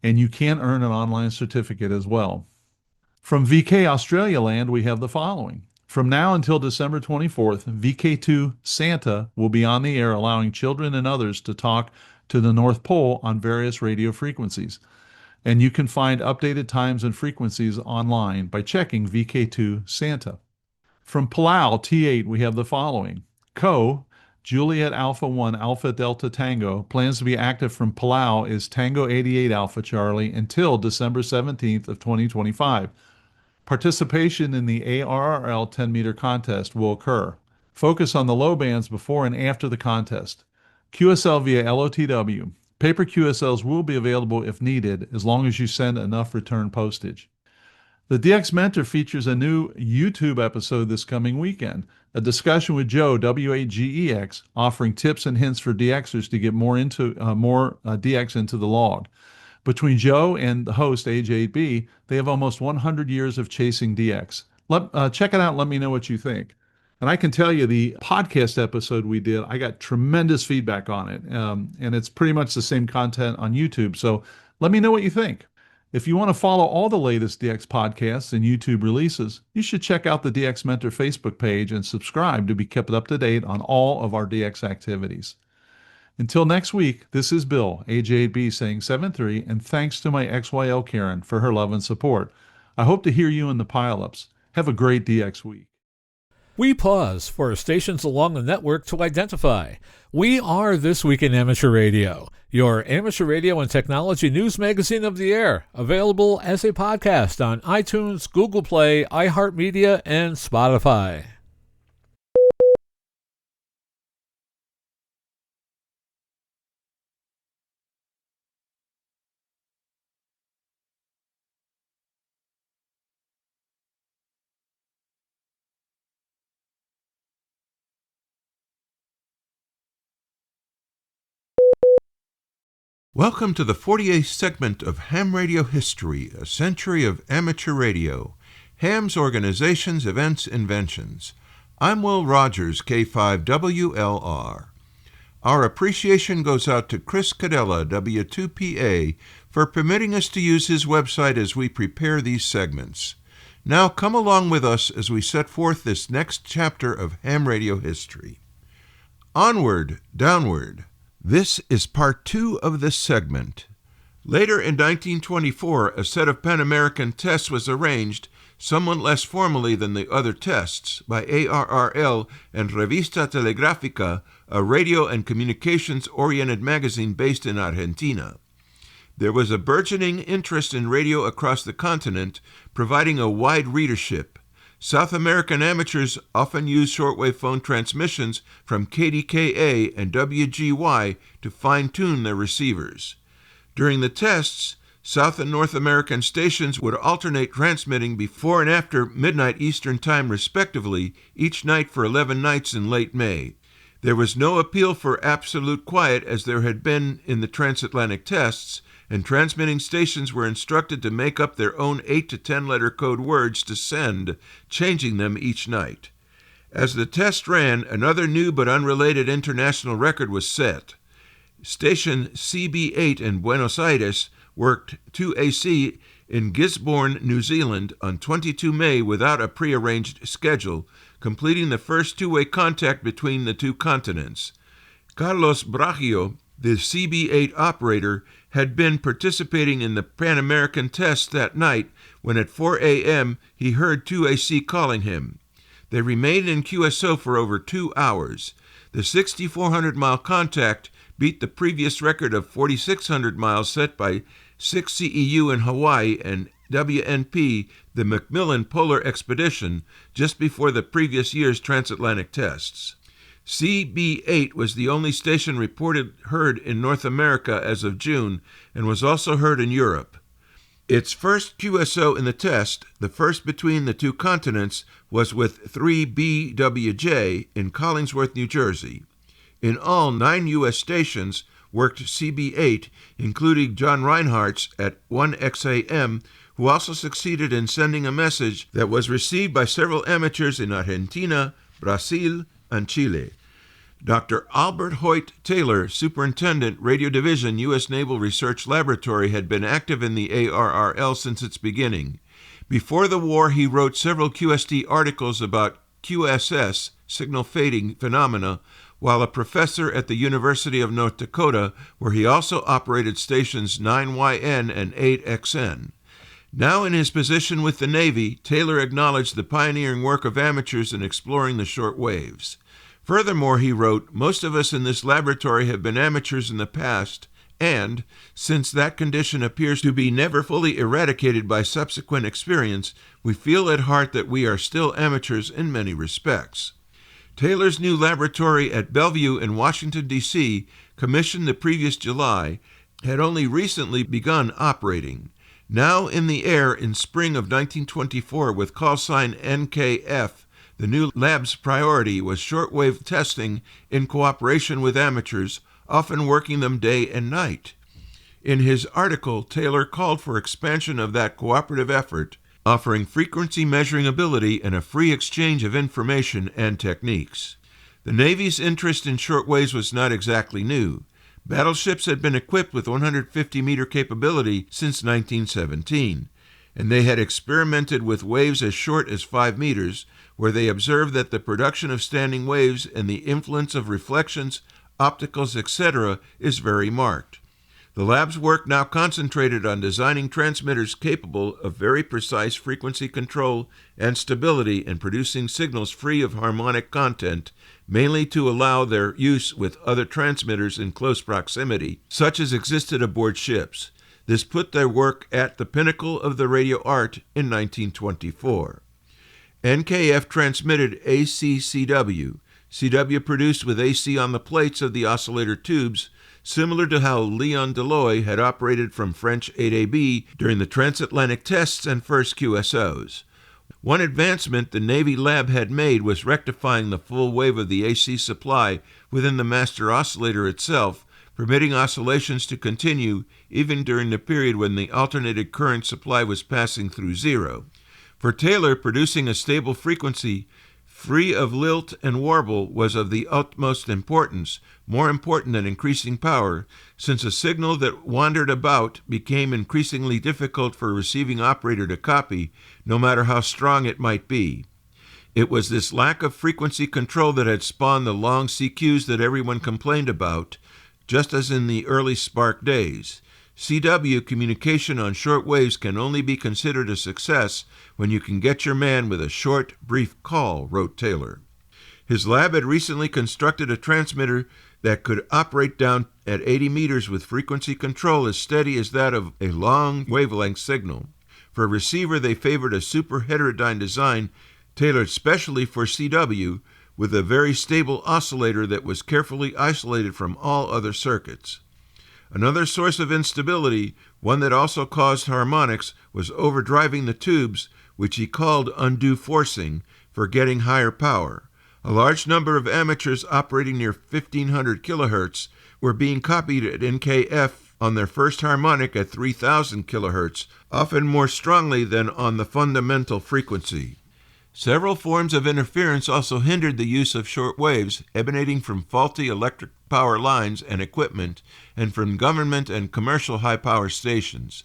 and you can earn an online certificate as well. From VK Australia Land, we have the following. From now until December 24th, VK2 Santa will be on the air allowing children and others to talk to the North Pole on various radio frequencies. And you can find updated times and frequencies online by checking VK2 Santa. From Palau T8, we have the following. Co. Juliet Alpha 1 Alpha Delta Tango plans to be active from Palau as Tango 88 Alpha Charlie until December 17th of 2025. Participation in the ARRL 10-meter contest will occur. Focus on the low bands before and after the contest. QSL via LOTW. Paper QSLs will be available if needed, as long as you send enough return postage. The DX Mentor features a new YouTube episode this coming weekend, a discussion with Joe, W8GEX, offering tips and hints for DXers to get more DX into the log. Between Joe and the host, Age8B, they have almost 100 years of chasing DX. Check it out and let me know what you think. And I can tell you the podcast episode we did, I got tremendous feedback on it. And it's pretty much the same content on YouTube. So let me know what you think. If you want to follow all the latest DX podcasts and YouTube releases, you should check out the DX Mentor Facebook page and subscribe to be kept up to date on all of our DX activities. Until next week, this is Bill, AJ8B, saying 7-3, and thanks to my XYL Karen for her love and support. I hope to hear you in the pileups. Have a great DX week. We pause for stations along the network to identify. We are This Week in Amateur Radio, your amateur radio and technology news magazine of the air, available as a podcast on iTunes, Google Play, iHeartMedia, and Spotify. Welcome to the 48th segment of Ham Radio History, a century of amateur radio. Ham's organizations, events, inventions. I'm Will Rogers, K5WLR. Our appreciation goes out to Chris Cadella, W2PA, for permitting us to use his website as we prepare these segments. Now come along with us as we set forth this next chapter of ham radio history. Onward, downward. This is part 2 of this segment. Later in 1924, a set of Pan American tests was arranged, somewhat less formally than the other tests, by ARRL and Revista Telegráfica, a radio and communications-oriented magazine based in Argentina. There was a burgeoning interest in radio across the continent, providing a wide readership. South American amateurs often use shortwave phone transmissions from KDKA and WGY to fine-tune their receivers. During the tests, South and North American stations would alternate transmitting before and after midnight Eastern Time respectively, each night for 11 nights in late May. There was no appeal for absolute quiet as there had been in the transatlantic tests, and transmitting stations were instructed to make up their own 8 to 10-letter code words to send, changing them each night. As the test ran, another new but unrelated international record was set. Station CB8 in Buenos Aires worked 2AC in Gisborne, New Zealand on 22 May without a prearranged schedule, completing the first two-way contact between the two continents. Carlos Bragio, the CB8 operator, had been participating in the Pan American test that night when at 4 a.m. he heard 2AC calling him. They remained in QSO for over 2 hours. The 6,400-mile contact beat the previous record of 4,600 miles set by 6CEU in Hawaii and WNP, the Macmillan Polar Expedition, just before the previous year's transatlantic tests. CB8 was the only station reported heard in North America as of June and was also heard in Europe. Its first QSO in the test, the first between the two continents, was with 3BWJ in Collingsworth, New Jersey. In all, 9 U.S. stations worked CB8, including John Reinhardt's at 1XAM, who also succeeded in sending a message that was received by several amateurs in Argentina, Brazil, and Chile. Dr. Albert Hoyt Taylor, Superintendent, Radio Division, U.S. Naval Research Laboratory, had been active in the ARRL since its beginning. Before the war, he wrote several QST articles about QSS, signal fading phenomena, while a professor at the University of North Dakota, where he also operated stations 9YN and 8XN. Now in his position with the Navy, Taylor acknowledged the pioneering work of amateurs in exploring the short waves. Furthermore, he wrote, "Most of us in this laboratory have been amateurs in the past, And, since that condition appears to be never fully eradicated by subsequent experience, we feel at heart that we are still amateurs in many respects. Taylor's new laboratory at Bellevue in Washington, D.C., commissioned the previous July, had only recently begun operating. Now in the air in spring of 1924 with call sign NKF, the new lab's priority was shortwave testing in cooperation with amateurs, often working them day and night. In his article, Taylor called for expansion of that cooperative effort, offering frequency measuring ability and a free exchange of information and techniques. The Navy's interest in shortwaves was not exactly new. Battleships had been equipped with 150-meter capability since 1917, and they had experimented with waves as short as 5 meters, where they observed that the production of standing waves and the influence of reflections, opticals, etc. is very marked. The lab's work now concentrated on designing transmitters capable of very precise frequency control and stability and producing signals free of harmonic content, mainly to allow their use with other transmitters in close proximity, such as existed aboard ships. This put their work at the pinnacle of the radio art in 1924. NKF transmitted ACCW. CW produced with AC on the plates of the oscillator tubes, similar to how Leon Deloy had operated from French 8AB during the transatlantic tests and first QSOs. One advancement the Navy lab had made was rectifying the full wave of the AC supply within the master oscillator itself, permitting oscillations to continue even during the period when the alternated current supply was passing through zero. For Taylor, producing a stable frequency free of lilt and warble was of the utmost importance, more important than increasing power, since a signal that wandered about became increasingly difficult for a receiving operator to copy, no matter how strong it might be. It was this lack of frequency control that had spawned the long CQs that everyone complained about, just as in the early Spark days. CW communication on short waves can only be considered a success when you can get your man with a short, brief call, wrote Taylor. His lab had recently constructed a transmitter that could operate down at 80 meters with frequency control as steady as that of a long wavelength signal. For a receiver, they favored a super heterodyne design tailored specially for CW, with a very stable oscillator that was carefully isolated from all other circuits. Another source of instability, one that also caused harmonics, was overdriving the tubes, which he called undue forcing, for getting higher power. A large number of amateurs operating near 1500 kilohertz were being copied at NKF on their first harmonic at 3000 kilohertz, often more strongly than on the fundamental frequency. Several forms of interference also hindered the use of short waves emanating from faulty electric power lines and equipment, and from government and commercial high-power stations.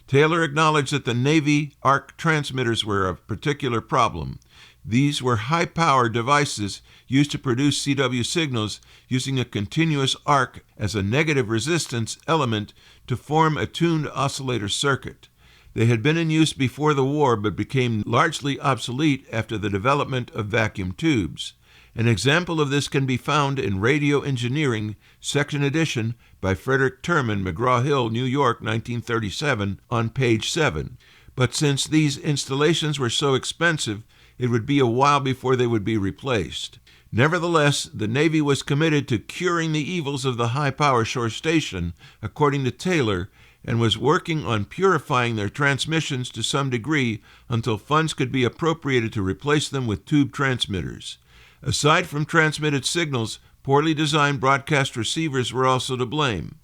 Taylor acknowledged that the Navy ARC transmitters were a particular problem. These were high-power devices used to produce CW signals using a continuous arc as a negative resistance element to form a tuned oscillator circuit. They had been in use before the war but became largely obsolete after the development of vacuum tubes. An example of this can be found in Radio Engineering, Second Edition, by Frederick Terman, McGraw-Hill, New York, 1937, on page 7. But since these installations were so expensive, it would be a while before they would be replaced. Nevertheless, the Navy was committed to curing the evils of the high-power shore station, according to Taylor, and was working on purifying their transmissions to some degree until funds could be appropriated to replace them with tube transmitters. Aside from transmitted signals, poorly designed broadcast receivers were also to blame.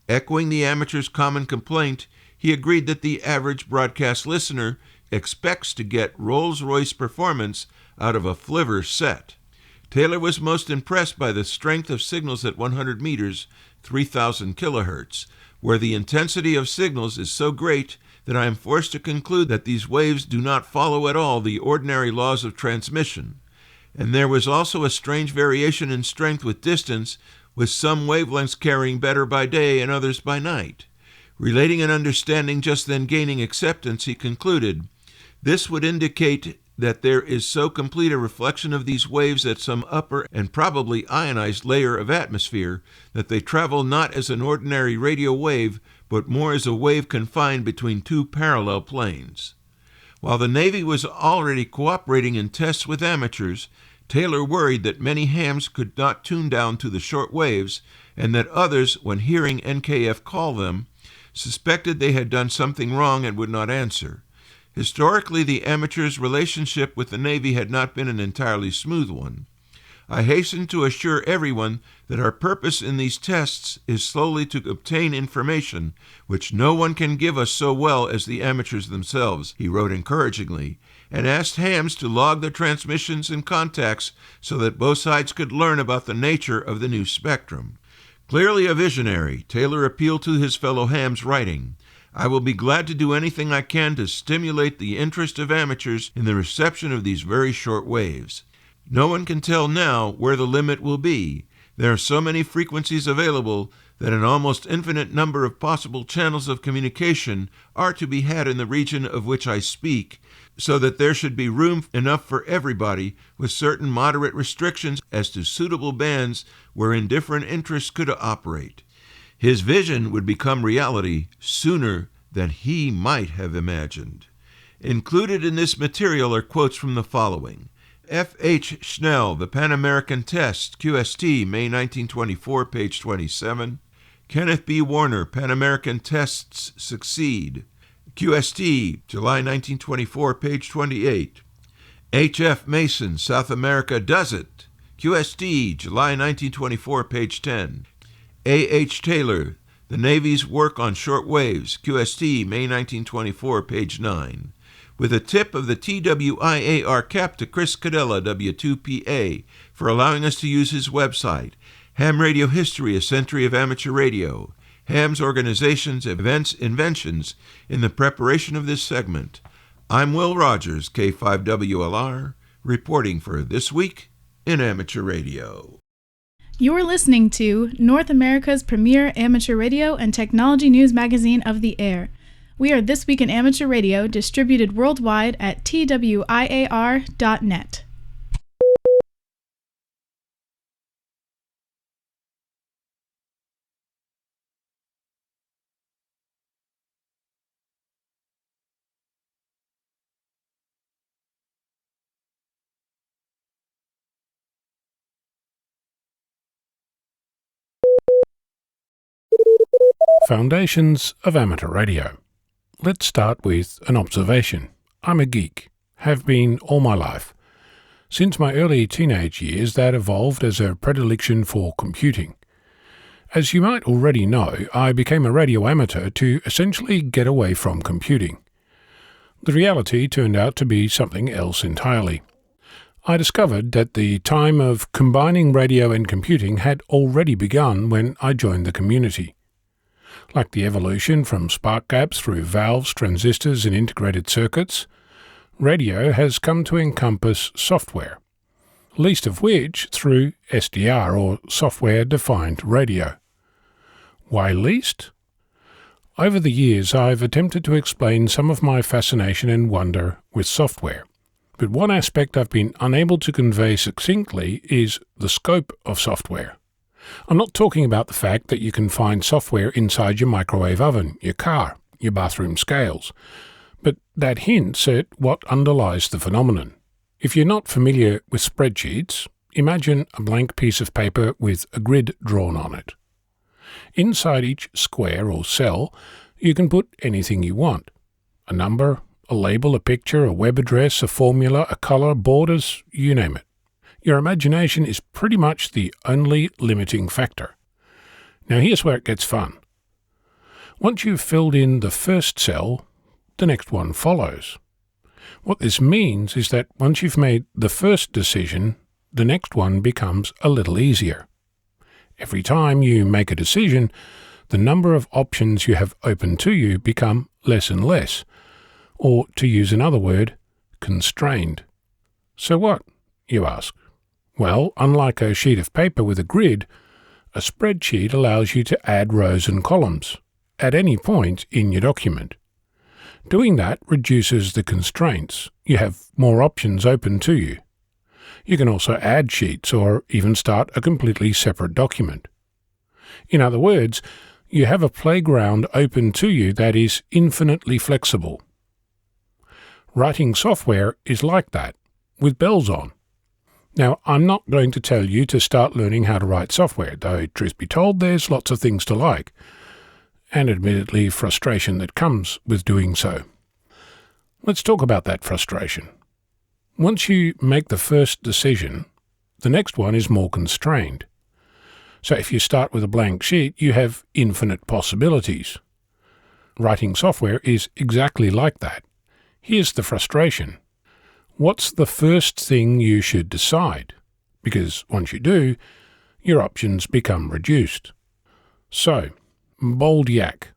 Echoing the amateur's common complaint, he agreed that the average broadcast listener expects to get Rolls-Royce performance out of a flivver set. Taylor was most impressed by the strength of signals at 100 meters, 3000 kilohertz, where the intensity of signals is so great that I am forced to conclude that these waves do not follow at all the ordinary laws of transmission. And there was also a strange variation in strength with distance, with some wavelengths carrying better by day and others by night. Relating an understanding just then gaining acceptance, he concluded, "This would indicate that there is so complete a reflection of these waves at some upper and probably ionized layer of atmosphere that they travel not as an ordinary radio wave, but more as a wave confined between two parallel planes. While the Navy was already cooperating in tests with amateurs, Taylor worried that many hams could not tune down to the short waves, and that others, when hearing NKF call them, suspected they had done something wrong and would not answer. Historically, the amateurs' relationship with the Navy had not been an entirely smooth one. I hasten to assure everyone that our purpose in these tests is slowly to obtain information which no one can give us so well as the amateurs themselves, he wrote encouragingly, and asked hams to log their transmissions and contacts so that both sides could learn about the nature of the new spectrum. Clearly a visionary, Taylor appealed to his fellow hams, writing, "I will be glad to do anything I can to stimulate the interest of amateurs in the reception of these very short waves. No one can tell now where the limit will be. There are so many frequencies available that an almost infinite number of possible channels of communication are to be had in the region of which I speak, so that there should be room enough for everybody, with certain moderate restrictions as to suitable bands wherein different interests could operate." His vision would become reality sooner than he might have imagined. Included in this material are quotes from the following: F. H. Schnell, The Pan American Test, QST, May 1924, page 27. Kenneth B. Warner, Pan American Tests Succeed, QST, July 1924, page 28. H. F. Mason, South America Does It, QST, July 1924, page 10. A. H. Taylor, The Navy's Work on Short Waves, QST, May 1924, page 9. With a tip of the TWIAR cap to Chris Cadella, W2PA, for allowing us to use his website, Ham Radio History, A Century of Amateur Radio, Ham's Organizations, Events, Inventions, in the preparation of this segment. I'm Will Rogers, K5WLR, reporting for This Week in Amateur Radio. You're listening to North America's premier amateur radio and technology news magazine of the air. We are This Week in Amateur Radio, distributed worldwide at twiar.net. Foundations of Amateur Radio. Let's start with an observation. I'm a geek, have been all my life. Since my early teenage years, that evolved as a predilection for computing. As you might already know, I became a radio amateur to essentially get away from computing. The reality turned out to be something else entirely. I discovered that the time of combining radio and computing had already begun when I joined the community. Like the evolution from spark gaps through valves, transistors, and integrated circuits, radio has come to encompass software, least of which through SDR, or software-defined radio. Why least? Over the years, I've attempted to explain some of my fascination and wonder with software, but one aspect I've been unable to convey succinctly is the scope of software. I'm not talking about the fact that you can find software inside your microwave oven, your car, your bathroom scales, but that hints at what underlies the phenomenon. If you're not familiar with spreadsheets, imagine a blank piece of paper with a grid drawn on it. Inside each square or cell, you can put anything you want. A number, a label, a picture, a web address, a formula, a color, borders, you name it. Your imagination is pretty much the only limiting factor. Now here's where it gets fun. Once you've filled in the first cell, the next one follows. What this means is that once you've made the first decision, the next one becomes a little easier. Every time you make a decision, the number of options you have open to you become less and less, or to use another word, constrained. So what, you ask? Well, unlike a sheet of paper with a grid, a spreadsheet allows you to add rows and columns at any point in your document. Doing that reduces the constraints you have more options open to you. You can also add sheets or even start a completely separate document. In other words, you have a playground open to you that is infinitely flexible. Writing software is like that, with bells on. Now, I'm not going to tell you to start learning how to write software, though truth be told, there's lots of things to like, and admittedly frustration that comes with doing so. Let's talk about that frustration. Once you make the first decision, the next one is more constrained. So if you start with a blank sheet, you have infinite possibilities. Writing software is exactly like that. Here's the frustration. What's the first thing you should decide? Because once you do, your options become reduced. So, Bold Yak.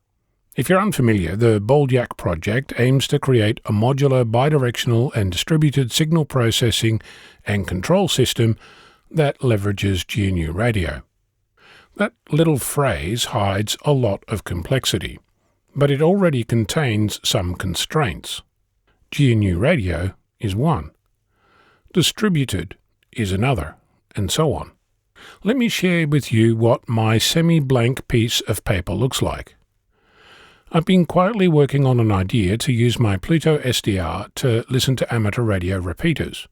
If you're unfamiliar, the Bold Yak project aims to create a modular bidirectional and distributed signal processing and control system that leverages GNU radio. That little phrase hides a lot of complexity, but it already contains some constraints. GNU radio is one. Distributed is another, and so on. Let me share with you what my semi-blank piece of paper looks like. I've been quietly working on an idea to use my Pluto SDR to listen to amateur radio repeaters.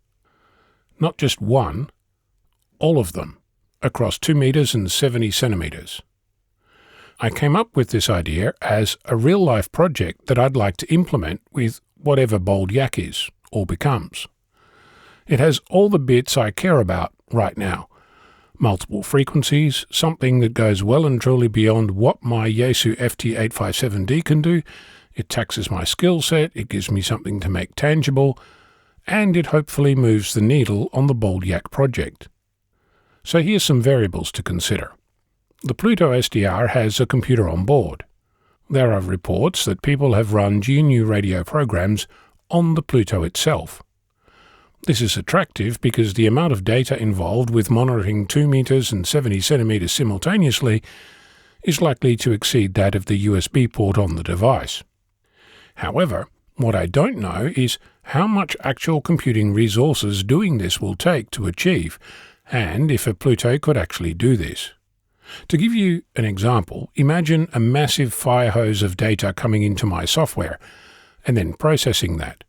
Not just one, all of them, across 2 meters and 70 centimeters. I came up with this idea as a real-life project that I'd like to implement with whatever Bold Yak is, or becomes. It has all the bits I care about right now. Multiple frequencies, something that goes well and truly beyond what my Yaesu FT857D can do. It taxes my skill set, it gives me something to make tangible, and it hopefully moves the needle on the Bold Yak project. So here's some variables to consider. The Pluto SDR has a computer on board. There are reports that people have run GNU radio programs on the Pluto itself. This is attractive because the amount of data involved with monitoring 2 meters and 70 centimeters simultaneously is likely to exceed that of the USB port on the device. However, what I don't know is how much actual computing resources doing this will take to achieve, and if a Pluto could actually do this. To give you an example, imagine a massive fire hose of data coming into my software, and then processing that.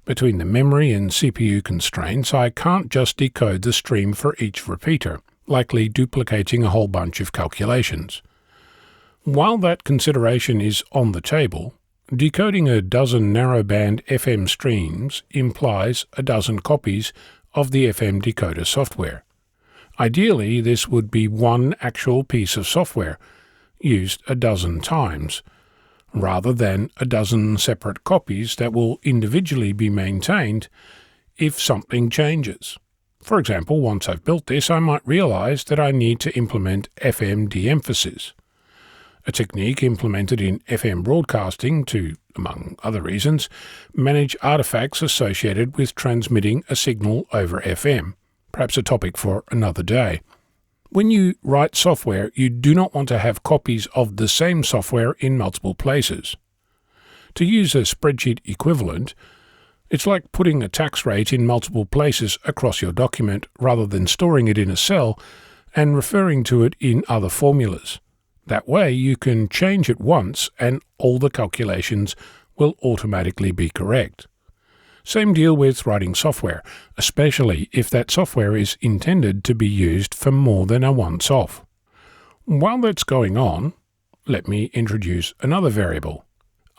Between the memory and CPU constraints, I can't just decode the stream for each repeater, likely duplicating a whole bunch of calculations. While that consideration is on the table, decoding a dozen narrowband FM streams implies a dozen copies of the FM decoder software. Ideally, this would be one actual piece of software, used a dozen times, rather than a dozen separate copies that will individually be maintained if something changes. For example, once I've built this, I might realize that I need to implement FM de-emphasis, a technique implemented in FM broadcasting to, among other reasons, manage artifacts associated with transmitting a signal over FM, perhaps a topic for another day. When you write software, you do not want to have copies of the same software in multiple places. To use a spreadsheet equivalent, it's like putting a tax rate in multiple places across your document rather than storing it in a cell and referring to it in other formulas. That way you can change it once and all the calculations will automatically be correct. Same deal with writing software, especially if that software is intended to be used for more than a once-off. While that's going on, let me introduce another variable.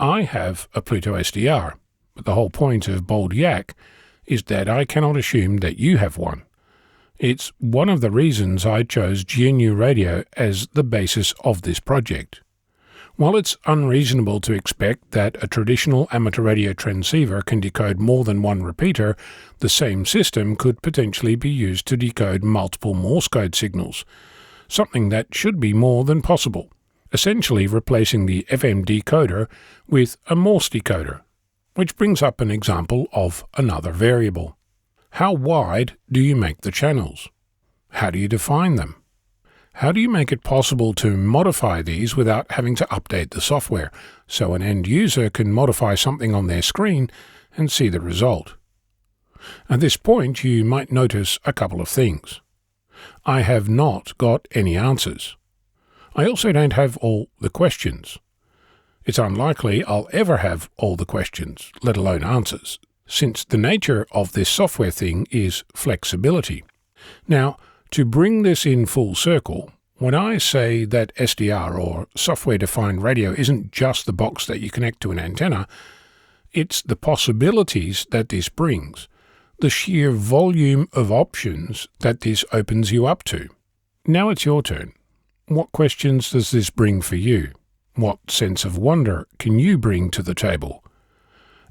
I have a Pluto SDR, but the whole point of Bold Yak is that I cannot assume that you have one. It's one of the reasons I chose GNU Radio as the basis of this project. While it's unreasonable to expect that a traditional amateur radio transceiver can decode more than one repeater, the same system could potentially be used to decode multiple Morse code signals, something that should be more than possible, essentially replacing the FM decoder with a Morse decoder, which brings up an example of another variable. How wide do you make the channels? How do you define them? How do you make it possible to modify these without having to update the software, so an end user can modify something on their screen and see the result. At this point, you might notice a couple of things. I have not got any answers. I also don't have all the questions. It's unlikely I'll ever have all the questions, let alone answers, since the nature of this software thing is flexibility. Now, to bring this in full circle, when I say that SDR or software-defined radio isn't just the box that you connect to an antenna, it's the possibilities that this brings, the sheer volume of options that this opens you up to. Now it's your turn. What questions does this bring for you? What sense of wonder can you bring to the table?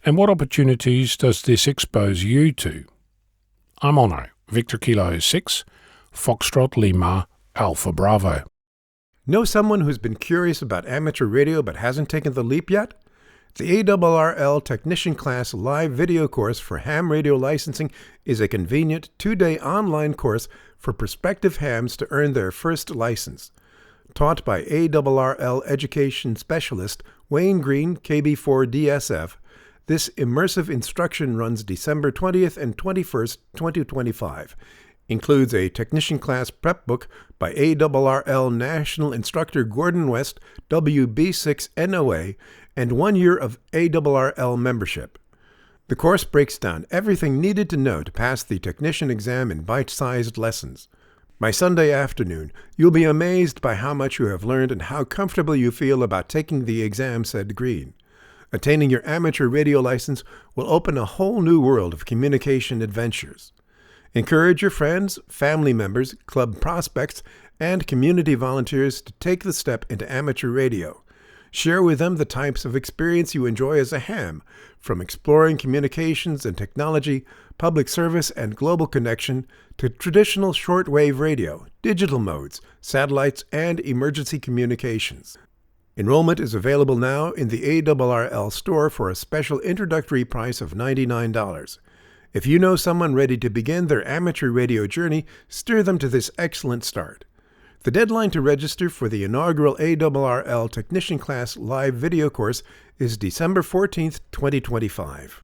And what opportunities does this expose you to? I'm Ono, Victor Kilo 6, Foxtrot Lima, Alpha Bravo. Know someone who's been curious about amateur radio but hasn't taken the leap yet? The ARRL Technician Class Live Video Course for Ham Radio Licensing is a convenient 2-day online course for prospective hams to earn their first license. Taught by ARRL Education Specialist Wayne Green, KB4DSF, this immersive instruction runs December 20th and 21st, 2025. Includes a Technician Class Prep Book by ARRL National Instructor Gordon West, WB6NOA, and 1 year of ARRL membership. The course breaks down everything needed to know to pass the technician exam in bite-sized lessons. By Sunday afternoon, you'll be amazed by how much you have learned and how comfortable you feel about taking the exam, said Green. Attaining your amateur radio license will open a whole new world of communication adventures. Encourage your friends, family members, club prospects, and community volunteers to take the step into amateur radio. Share with them the types of experience you enjoy as a ham, from exploring communications and technology, public service and global connection, to traditional shortwave radio, digital modes, satellites, and emergency communications. Enrollment is available now in the ARRL store for a special introductory price of $99. If you know someone ready to begin their amateur radio journey, steer them to this excellent start. The deadline to register for the inaugural ARRL Technician Class Live Video Course is December 14th, 2025.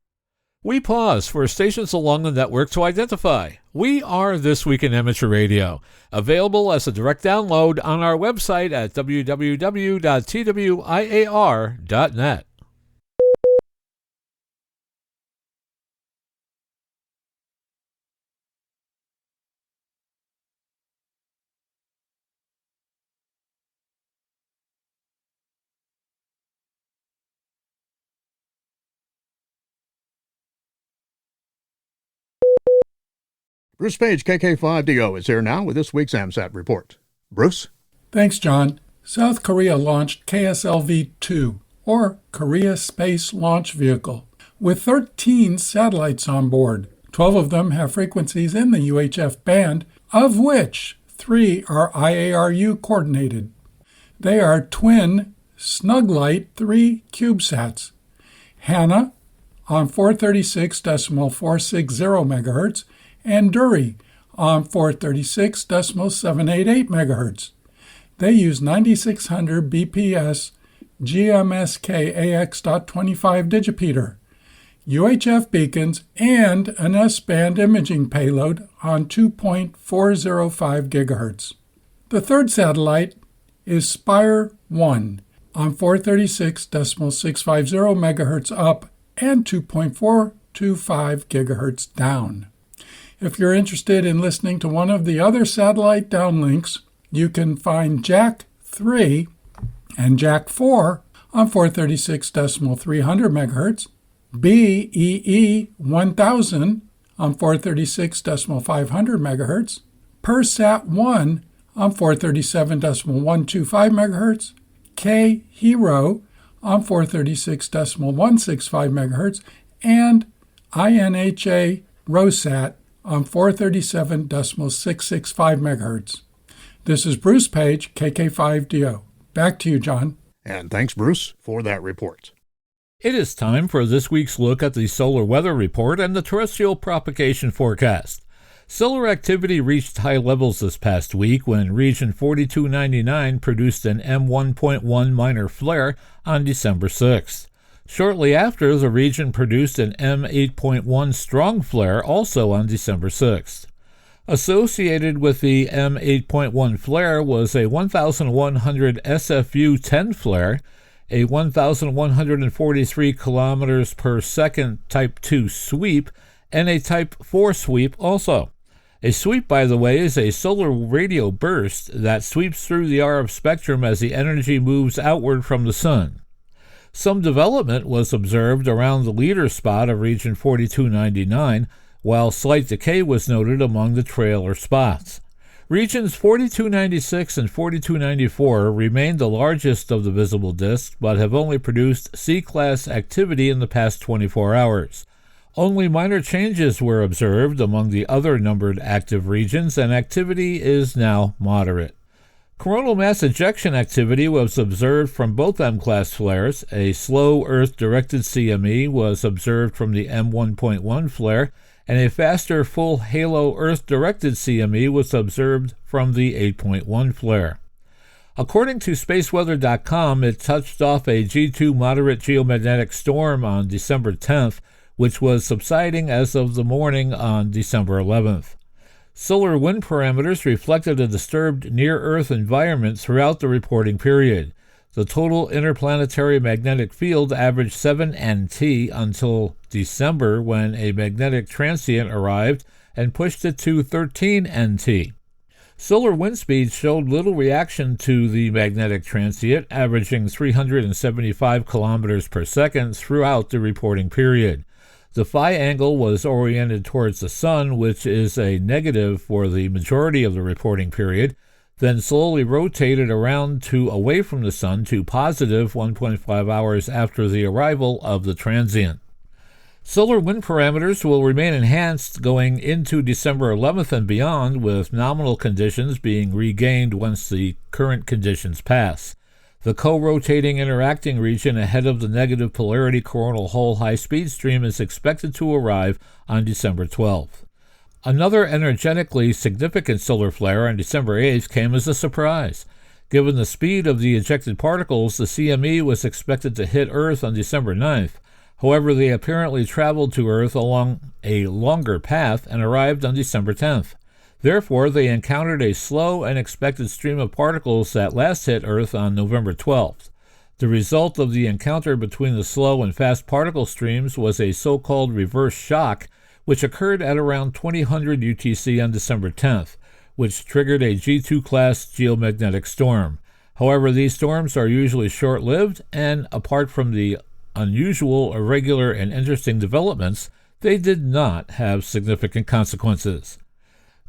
We pause for stations along the network to identify. We are This Week in Amateur Radio, available as a direct download on our website at www.twiar.net. Bruce Page, KK5DO, is here now with this week's AMSAT report. Bruce? Thanks, John. South Korea launched KSLV-II, or Korea Space Launch Vehicle, with 13 satellites on board. 12 of them have frequencies in the UHF band, of which 3 are IARU coordinated. They are twin Snuglight 3 CubeSats, Hana on 436.460 MHz, and Dury on 436.788 MHz. They use 9600 BPS GMSK AX.25 digipeater, UHF beacons, and an S-band imaging payload on 2.405 GHz. The third satellite is Spire-1 on 436.650 MHz up and 2.425 GHz down. If you're interested in listening to one of the other satellite downlinks, you can find Jack 3 and Jack 4 on 436.300 MHz, BEE 1000 on 436.500 MHz, PERSAT 1 on 437.125 MHz, K-Hero on 436.165 MHz, and INHA ROSAT on 437.665 MHz. This is Bruce Page, KK5DO. Back to you, John. And thanks, Bruce, for that report. It is time for this week's look at the solar weather report and the terrestrial propagation forecast. Solar activity reached high levels this past week when region 4299 produced an M1.1 minor flare on December 6th. Shortly after, the region produced an M8.1 strong flare also on December 6th. Associated with the M8.1 flare was a 1,100 SFU-10 flare, a 1,143 kilometers per second Type 2 sweep, and a Type 4 sweep also. A sweep, by the way, is a solar radio burst that sweeps through the RF spectrum as the energy moves outward from the sun. Some development was observed around the leader spot of region 4299, while slight decay was noted among the trailer spots. Regions 4296 and 4294 remain the largest of the visible disks, but have only produced C-class activity in the past 24 hours. Only minor changes were observed among the other numbered active regions, and activity is now moderate. Coronal mass ejection activity was observed from both M-class flares. A slow Earth-directed CME was observed from the M1.1 flare, and a faster full halo Earth-directed CME was observed from the 8.1 flare. According to spaceweather.com, it touched off a G2 moderate geomagnetic storm on December 10th, which was subsiding as of the morning on December 11th. Solar wind parameters reflected a disturbed near-Earth environment throughout the reporting period. The total interplanetary magnetic field averaged 7 NT until December, when a magnetic transient arrived and pushed it to 13 NT. Solar wind speeds showed little reaction to the magnetic transient, averaging 375 kilometers per second throughout the reporting period. The phi angle was oriented towards the sun, which is a negative for the majority of the reporting period, then slowly rotated around to away from the sun to positive 1.5 hours after the arrival of the transient. Solar wind parameters will remain enhanced going into December 11th and beyond, with nominal conditions being regained once the current conditions pass. The co-rotating interacting region ahead of the negative polarity coronal hole high-speed stream is expected to arrive on December 12th. Another energetically significant solar flare on December 8th came as a surprise. Given the speed of the ejected particles, the CME was expected to hit Earth on December 9th. However, they apparently traveled to Earth along a longer path and arrived on December 10th. Therefore, they encountered a slow and expected stream of particles that last hit Earth on November 12th. The result of the encounter between the slow and fast particle streams was a so-called reverse shock, which occurred at around 2000 UTC on December 10th, which triggered a G2-class geomagnetic storm. However, these storms are usually short-lived, and apart from the unusual, irregular, and interesting developments, they did not have significant consequences.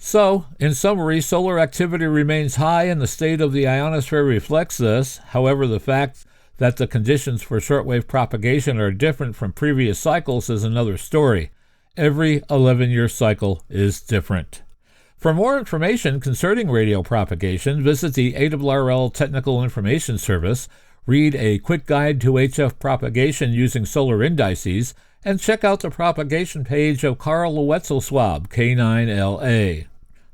So, in summary, solar activity remains high and the state of the ionosphere reflects this. However, the fact that the conditions for shortwave propagation are different from previous cycles is another story. Every 11-year cycle is different. For more information concerning radio propagation, visit the ARRL Technical Information Service, read A Quick Guide to HF Propagation Using Solar Indices, and check out the propagation page of Carl Wetzel-Swab, K9LA.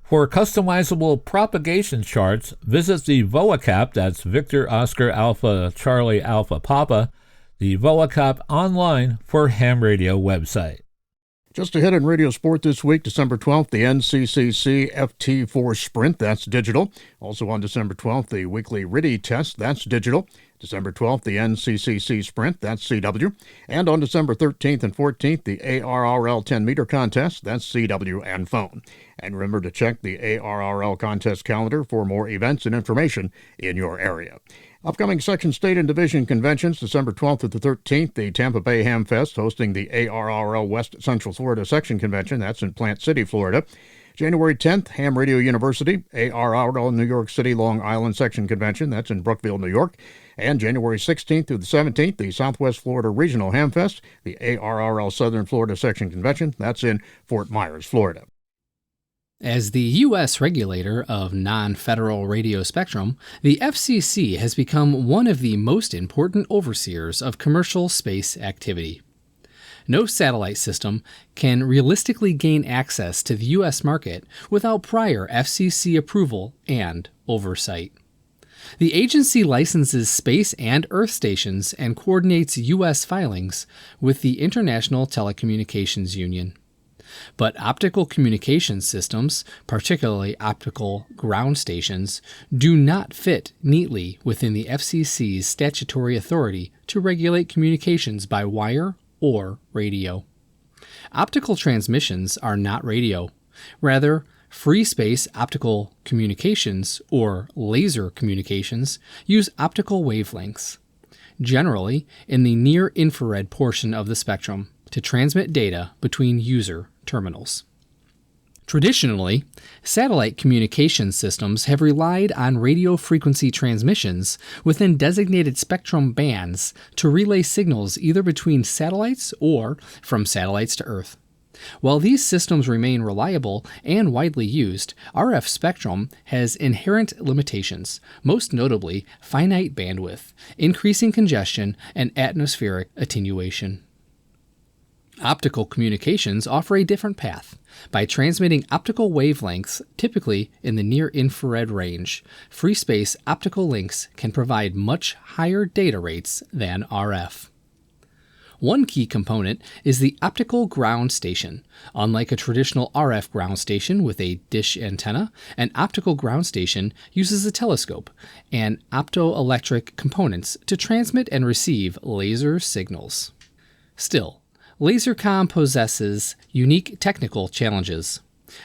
For customizable propagation charts, visit the VOACAP, that's Victor Oscar Alpha Charlie Alpha Papa, the VOACAP Online for Ham Radio website. Just ahead in radio sport this week, December 12th, the NCCC FT4 Sprint, that's digital. Also on December 12th, the weekly RIDI test, that's digital. December 12th, the NCCC Sprint, that's CW. And on December 13th and 14th, the ARRL 10-meter contest, that's CW and phone. And remember to check the ARRL contest calendar for more events and information in your area. Upcoming section, state, and division conventions, December 12th to the 13th, the Tampa Bay Ham Fest hosting the ARRL West Central Florida Section Convention. That's in Plant City, Florida. January 10th, Ham Radio University, ARRL New York City Long Island Section Convention. That's in Brookville, New York. And January 16th through the 17th, the Southwest Florida Regional Ham Fest, the ARRL Southern Florida Section Convention. That's in Fort Myers, Florida. As the U.S. regulator of non-federal radio spectrum, the FCC has become one of the most important overseers of commercial space activity. No satellite system can realistically gain access to the U.S. market without prior FCC approval and oversight. The agency licenses space and Earth stations and coordinates U.S. filings with the International Telecommunications Union. But optical communication systems, particularly optical ground stations, do not fit neatly within the FCC's statutory authority to regulate communications by wire or radio. Optical transmissions are not radio. Rather, free space optical communications, or laser communications, use optical wavelengths, generally in the near-infrared portion of the spectrum, to transmit data between user terminals. Traditionally, satellite communication systems have relied on radio frequency transmissions within designated spectrum bands to relay signals either between satellites or from satellites to Earth. While these systems remain reliable and widely used, RF spectrum has inherent limitations, most notably finite bandwidth, increasing congestion, and atmospheric attenuation. Optical communications offer a different path. By transmitting optical wavelengths, typically in the near-infrared range, free space optical links can provide much higher data rates than RF. One key component is the optical ground station. Unlike a traditional RF ground station with a dish antenna, an optical ground station uses a telescope and optoelectric components to transmit and receive laser signals. Still, LaserComm possesses unique technical challenges.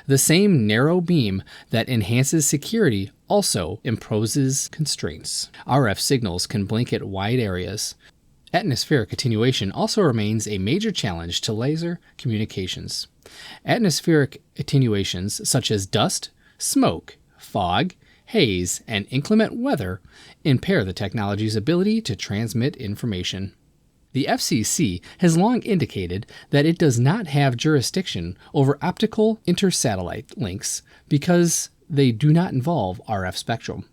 The same narrow beam that enhances security also imposes constraints. RF signals can blanket wide areas. Atmospheric attenuation also remains a major challenge to laser communications. Atmospheric attenuations such as dust, smoke, fog, haze, and inclement weather impair the technology's ability to transmit information. The FCC has long indicated that it does not have jurisdiction over optical intersatellite links because they do not involve RF spectrum.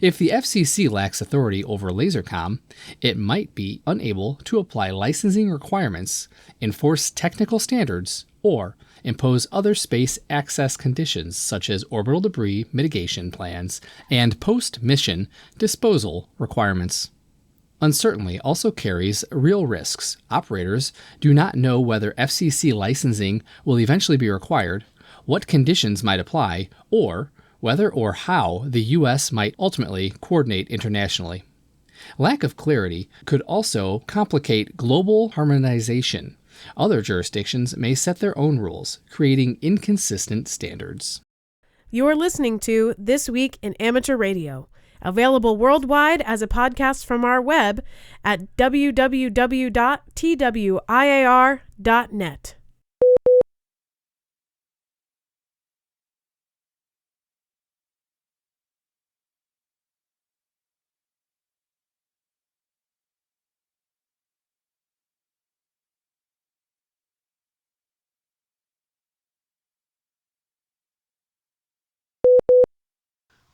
If the FCC lacks authority over LaserComm, it might be unable to apply licensing requirements, enforce technical standards, or impose other space access conditions such as orbital debris mitigation plans and post-mission disposal requirements. Uncertainty also carries real risks. Operators do not know whether FCC licensing will eventually be required, what conditions might apply, or whether or how the U.S. might ultimately coordinate internationally. Lack of clarity could also complicate global harmonization. Other jurisdictions may set their own rules, creating inconsistent standards. You're listening to This Week in Amateur Radio, available worldwide as a podcast from our web at www.twiar.net.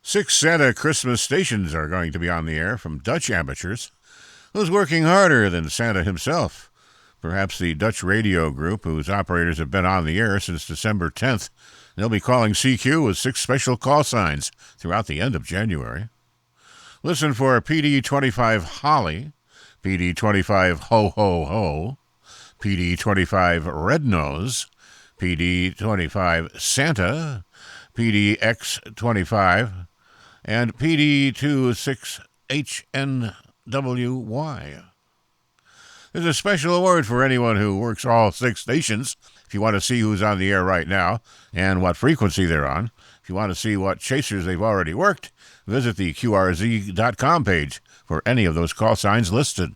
Six Santa Christmas stations are going to be on the air from Dutch amateurs. Who's working harder than Santa himself? Perhaps the Dutch radio group, whose operators have been on the air since December 10th. They'll be calling CQ with 6 special call signs throughout the end of January. Listen for PD25 Holly, PD25 Ho Ho Ho, PD25 Red Nose, PD25 Santa, PDX25, and PD26HNWY. There's a special award for anyone who works all 6 stations. If you want to see who's on the air right now and what frequency they're on, if you want to see what chasers they've already worked, visit the QRZ.com page for any of those call signs listed.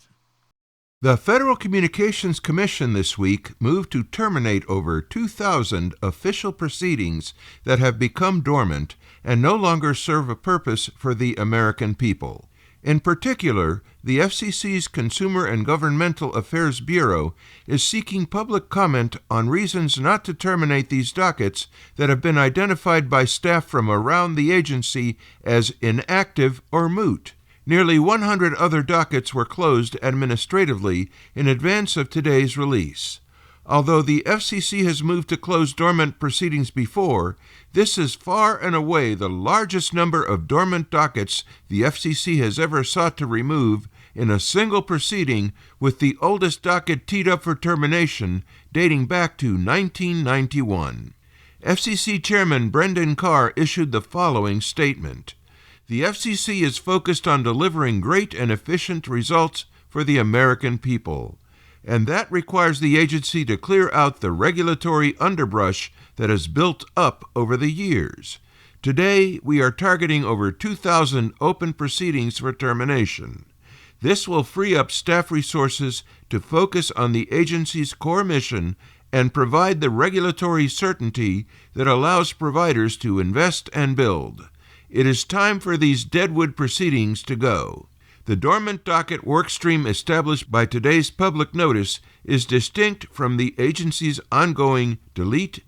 The Federal Communications Commission this week moved to terminate over 2,000 official proceedings that have become dormant and no longer serve a purpose for the American people. In particular, the FCC's Consumer and Governmental Affairs Bureau is seeking public comment on reasons not to terminate these dockets that have been identified by staff from around the agency as inactive or moot. Nearly 100 other dockets were closed administratively in advance of today's release. Although the FCC has moved to close dormant proceedings before, this is far and away the largest number of dormant dockets the FCC has ever sought to remove in a single proceeding, with the oldest docket teed up for termination dating back to 1991. FCC Chairman Brendan Carr issued the following statement: "The FCC is focused on delivering great and efficient results for the American people, and that requires the agency to clear out the regulatory underbrush that has built up over the years. Today, we are targeting over 2,000 open proceedings for termination. This will free up staff resources to focus on the agency's core mission and provide the regulatory certainty that allows providers to invest and build. It is time for these deadwood proceedings to go. The dormant docket workstream established by today's public notice is distinct from the agency's ongoing delete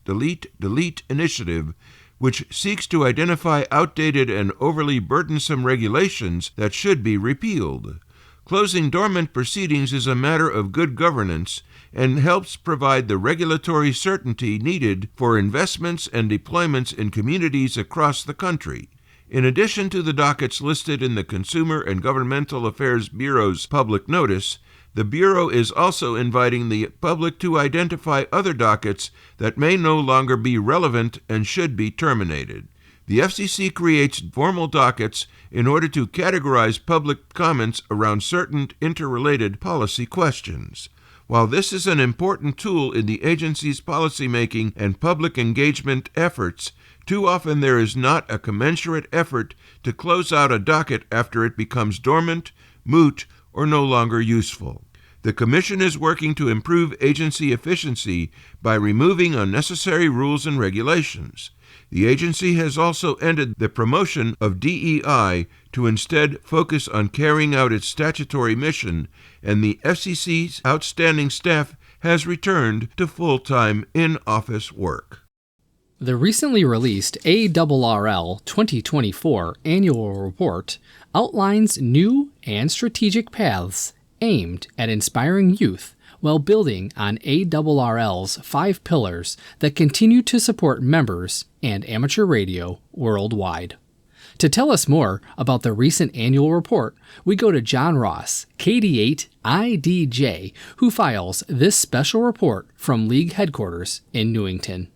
initiative, which seeks to identify outdated and overly burdensome regulations that should be repealed. Closing dormant proceedings is a matter of good governance and helps provide the regulatory certainty needed for investments and deployments in communities across the country. In addition to the dockets listed in the Consumer and Governmental Affairs Bureau's public notice, the Bureau is also inviting the public to identify other dockets that may no longer be relevant and should be terminated. The FCC creates formal dockets in order to categorize public comments around certain interrelated policy questions. While this is an important tool in the agency's policymaking and public engagement efforts, too often there is not a commensurate effort to close out a docket after it becomes dormant, moot, or no longer useful. The Commission is working to improve agency efficiency by removing unnecessary rules and regulations. The agency has also ended the promotion of DEI to instead focus on carrying out its statutory mission, and the FCC's outstanding staff has returned to full-time in-office work." The recently released ARRL 2024 annual report outlines new and strategic paths aimed at inspiring youth while building on ARRL's 5 pillars that continue to support members and amateur radio worldwide. To tell us more about the recent annual report, we go to John Ross, KD8IDJ, who files this special report from League headquarters in Newington.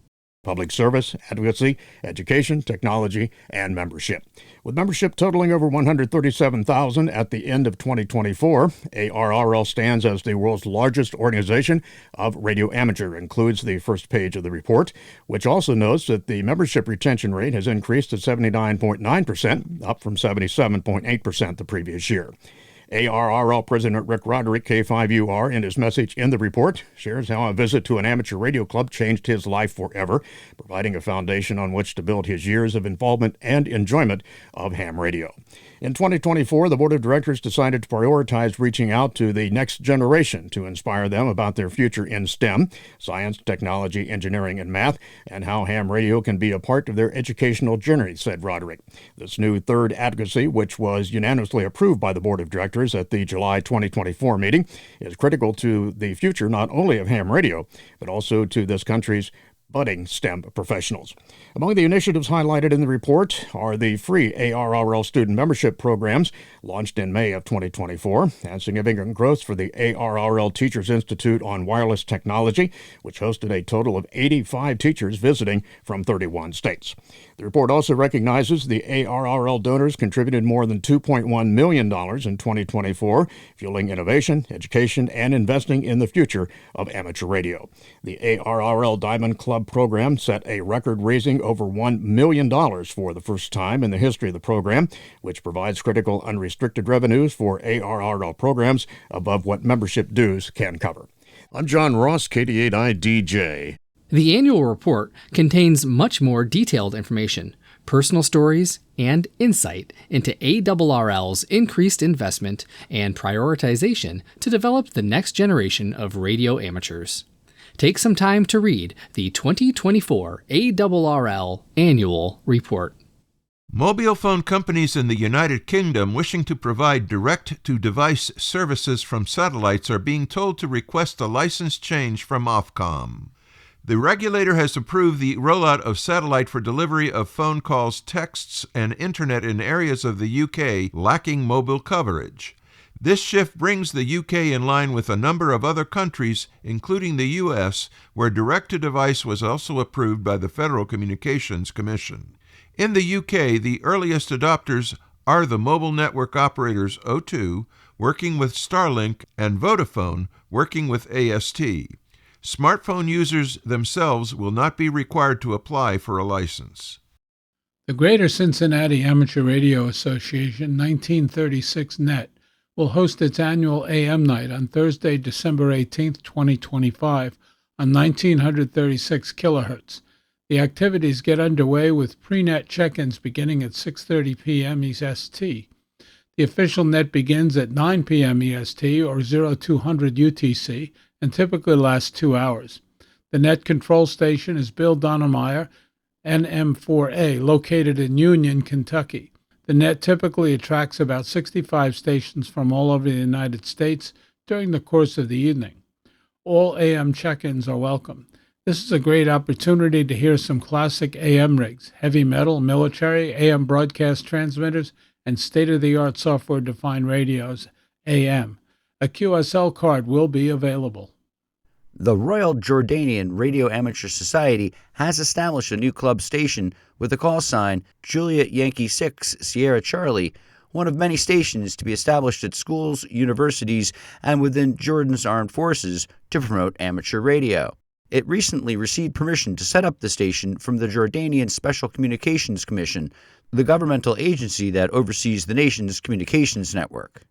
Public service, advocacy, education, technology, and membership. With membership totaling over 137,000 at the end of 2024, ARRL stands as the world's largest organization of radio amateur, includes the first page of the report, which also notes that the membership retention rate has increased to 79.9%, up from 77.8% the previous year. ARRL President Rick Roderick, K5UR, in his message in the report, shares how a visit to an amateur radio club changed his life forever, providing a foundation on which to build his years of involvement and enjoyment of ham radio. In 2024, the Board of Directors decided to prioritize reaching out to the next generation to inspire them about their future in STEM, science, technology, engineering, and math, and how ham radio can be a part of their educational journey, said Roderick. This new third advocacy, which was unanimously approved by the Board of Directors at the July 2024 meeting, is critical to the future not only of ham radio, but also to this country's budding STEM professionals. Among the initiatives highlighted in the report are the free ARRL student membership programs launched in May of 2024 and significant growth for the ARRL Teachers Institute on Wireless Technology, which hosted a total of 85 teachers visiting from 31 states. The report also recognizes the ARRL donors contributed more than $2.1 million in 2024, fueling innovation, education, and investing in the future of amateur radio. The ARRL Diamond Club program set a record, raising over $1 million for the first time in the history of the program, which provides critical unrestricted revenues for ARRL programs above what membership dues can cover. I'm John Ross, KD8IDJ. The annual report contains much more detailed information, personal stories, and insight into ARRL's increased investment and prioritization to develop the next generation of radio amateurs. Take some time to read the 2024 ARRL Annual Report. Mobile phone companies in the United Kingdom wishing to provide direct-to-device services from satellites are being told to request a license change from Ofcom. The regulator has approved the rollout of satellite for delivery of phone calls, texts, and internet in areas of the UK lacking mobile coverage. This shift brings the UK in line with a number of other countries, including the US, where direct-to-device was also approved by the Federal Communications Commission. In the UK, the earliest adopters are the mobile network operators O2, working with Starlink, and Vodafone, working with AST. Smartphone users themselves will not be required to apply for a license. The Greater Cincinnati Amateur Radio Association 1936 Net will host its annual AM night on Thursday, December 18, 2025, on 1936 kHz. The activities get underway with pre-net check-ins beginning at 6:30 p.m. EST. The official net begins at 9 p.m. EST or 0200 UTC and typically lasts 2 hours. The net control station is Bill Donnemeyer, NM4A, located in Union, Kentucky. The net typically attracts about 65 stations from all over the United States during the course of the evening. All AM check-ins are welcome. This is a great opportunity to hear some classic AM rigs, heavy metal, military, AM broadcast transmitters, and state-of-the-art software-defined radios, AM. A QSL card will be available. The Royal Jordanian Radio Amateur Society has established a new club station with the call sign Juliet Yankee 6 Sierra Charlie, one of many stations to be established at schools, universities, and within Jordan's armed forces to promote amateur radio. It recently received permission to set up the station from the Jordanian Special Communications Commission, the governmental agency that oversees the nation's communications network.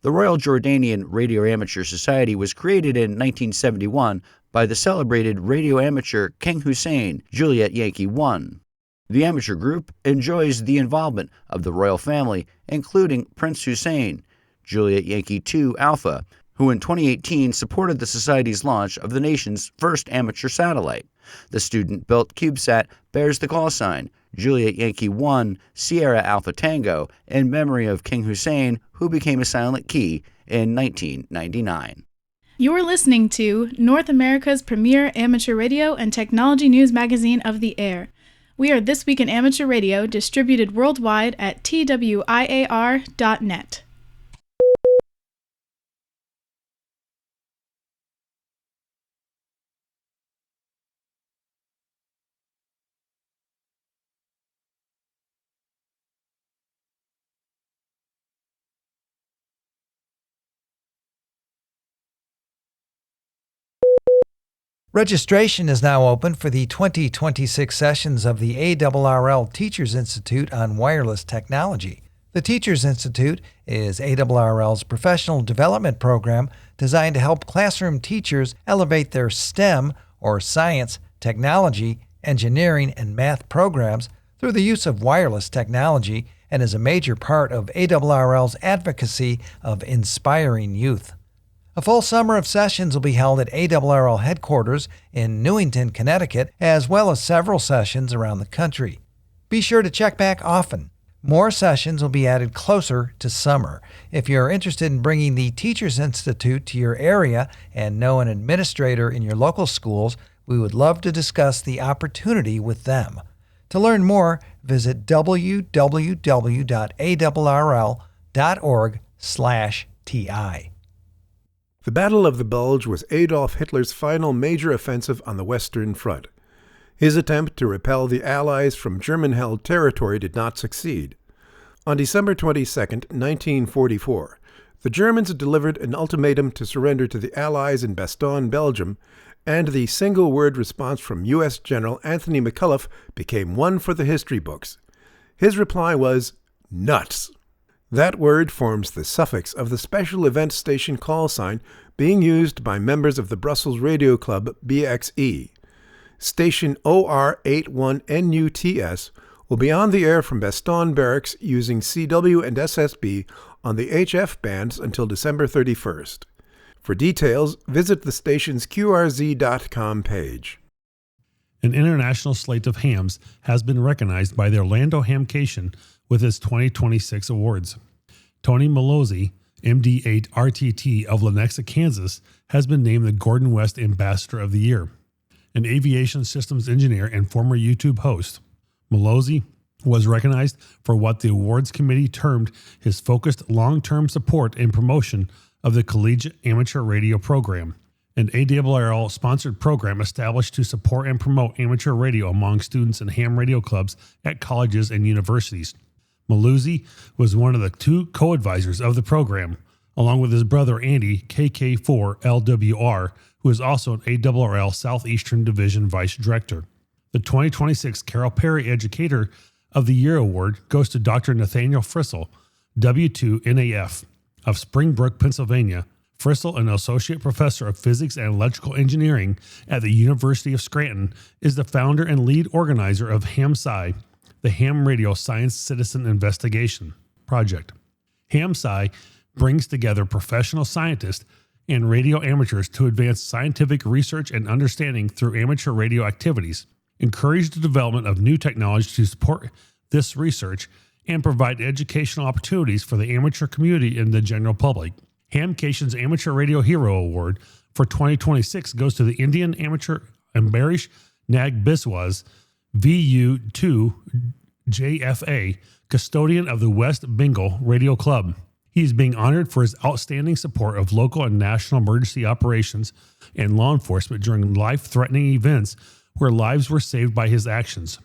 The Royal Jordanian Radio Amateur Society was created in 1971 by the celebrated radio amateur King Hussein, Juliet Yankee 1. The amateur group enjoys the involvement of the royal family, including Prince Hussein, Juliet Yankee 2 Alpha, who in 2018 supported the Society's launch of the nation's first amateur satellite. The student-built CubeSat bears the call sign Juliet Yankee 1 Sierra Alpha Tango in memory of King Hussein, who became a silent key in 1999. You're listening to North America's premier amateur radio and technology news magazine of the air. We are This Week in Amateur Radio, distributed worldwide at twiar.net. Registration is now open for the 2026 sessions of the ARRL Teachers Institute on Wireless Technology. The Teachers Institute is ARRL's professional development program designed to help classroom teachers elevate their STEM, or science, technology, engineering, and math programs through the use of wireless technology, and is a major part of ARRL's advocacy of inspiring youth. A full summer of sessions will be held at ARRL headquarters in Newington, Connecticut, as well as several sessions around the country. Be sure to check back often. More sessions will be added closer to summer. If you're interested in bringing the Teachers Institute to your area and know an administrator in your local schools, we would love to discuss the opportunity with them. To learn more, visit www.aarrl.org/TI. The Battle of the Bulge was Adolf Hitler's final major offensive on the Western Front. His attempt to repel the Allies from German-held territory did not succeed. On December 22, 1944, the Germans delivered an ultimatum to surrender to the Allies in Bastogne, Belgium, and the single-word response from U.S. General Anthony McCullough became one for the history books. His reply was, "nuts." That word forms the suffix of the special event station call sign being used by members of the Brussels Radio Club BXE. Station OR81NUTS will be on the air from Bastogne Barracks using CW and SSB on the HF bands until December 31st. For details, visit the station's QRZ.com page. An international slate of hams has been recognized by the Orlando Hamcation with its 2026 awards. Tony Malozzi, MD8 RTT of Lenexa, Kansas, has been named the Gordon West Ambassador of the Year. An aviation systems engineer and former YouTube host, Malozzi was recognized for what the awards committee termed his focused long-term support and promotion of the collegiate amateur radio program, an ARRL-sponsored program established to support and promote amateur radio among students in ham radio clubs at colleges and universities. Maluzzi was one of the 2 co-advisors of the program, along with his brother Andy, KK4LWR, who is also an ARRL Southeastern Division Vice Director. The 2026 Carol Perry Educator of the Year Award goes to Dr. Nathaniel Frissell, W2NAF, of Springbrook, Pennsylvania. Frissell, an associate professor of physics and electrical engineering at the University of Scranton, is the founder and lead organizer of HAMSCI, the Ham Radio Science Citizen Investigation Project. HAMSCI brings together professional scientists and radio amateurs to advance scientific research and understanding through amateur radio activities, encourage the development of new technology to support this research, and provide educational opportunities for the amateur community and the general public. Hamcation's Amateur Radio Hero Award for 2026 goes to the Indian amateur Ambarish Nag Biswas, VU2 JFA, custodian of the West Bengal Radio Club. He is being honored for his outstanding support of local and national emergency operations and law enforcement during life-threatening events where lives were saved by his actions.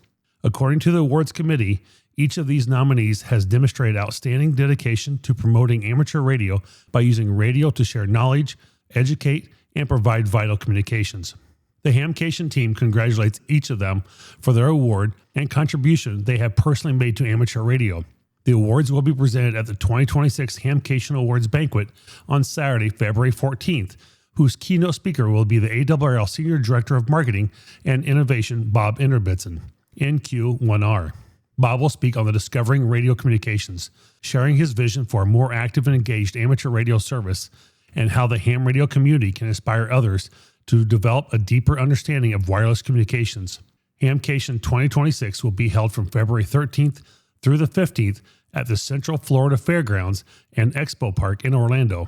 According to the awards committee, each of these nominees has demonstrated outstanding dedication to promoting amateur radio by using radio to share knowledge, educate, and provide vital communications. The Hamcation team congratulates each of them for their award and contribution they have personally made to amateur radio. The awards will be presented at the 2026 Hamcation Awards Banquet on Saturday, February 14th, whose keynote speaker will be the ARRL Senior Director of Marketing and Innovation, Bob Inderbitson, NQ1R. Bob will speak on the Discovering Radio Communications, sharing his vision for a more active and engaged amateur radio service and how the ham radio community can inspire others to develop a deeper understanding of wireless communications. Hamcation 2026 will be held from February 13th through the 15th at the Central Florida Fairgrounds and Expo Park in Orlando.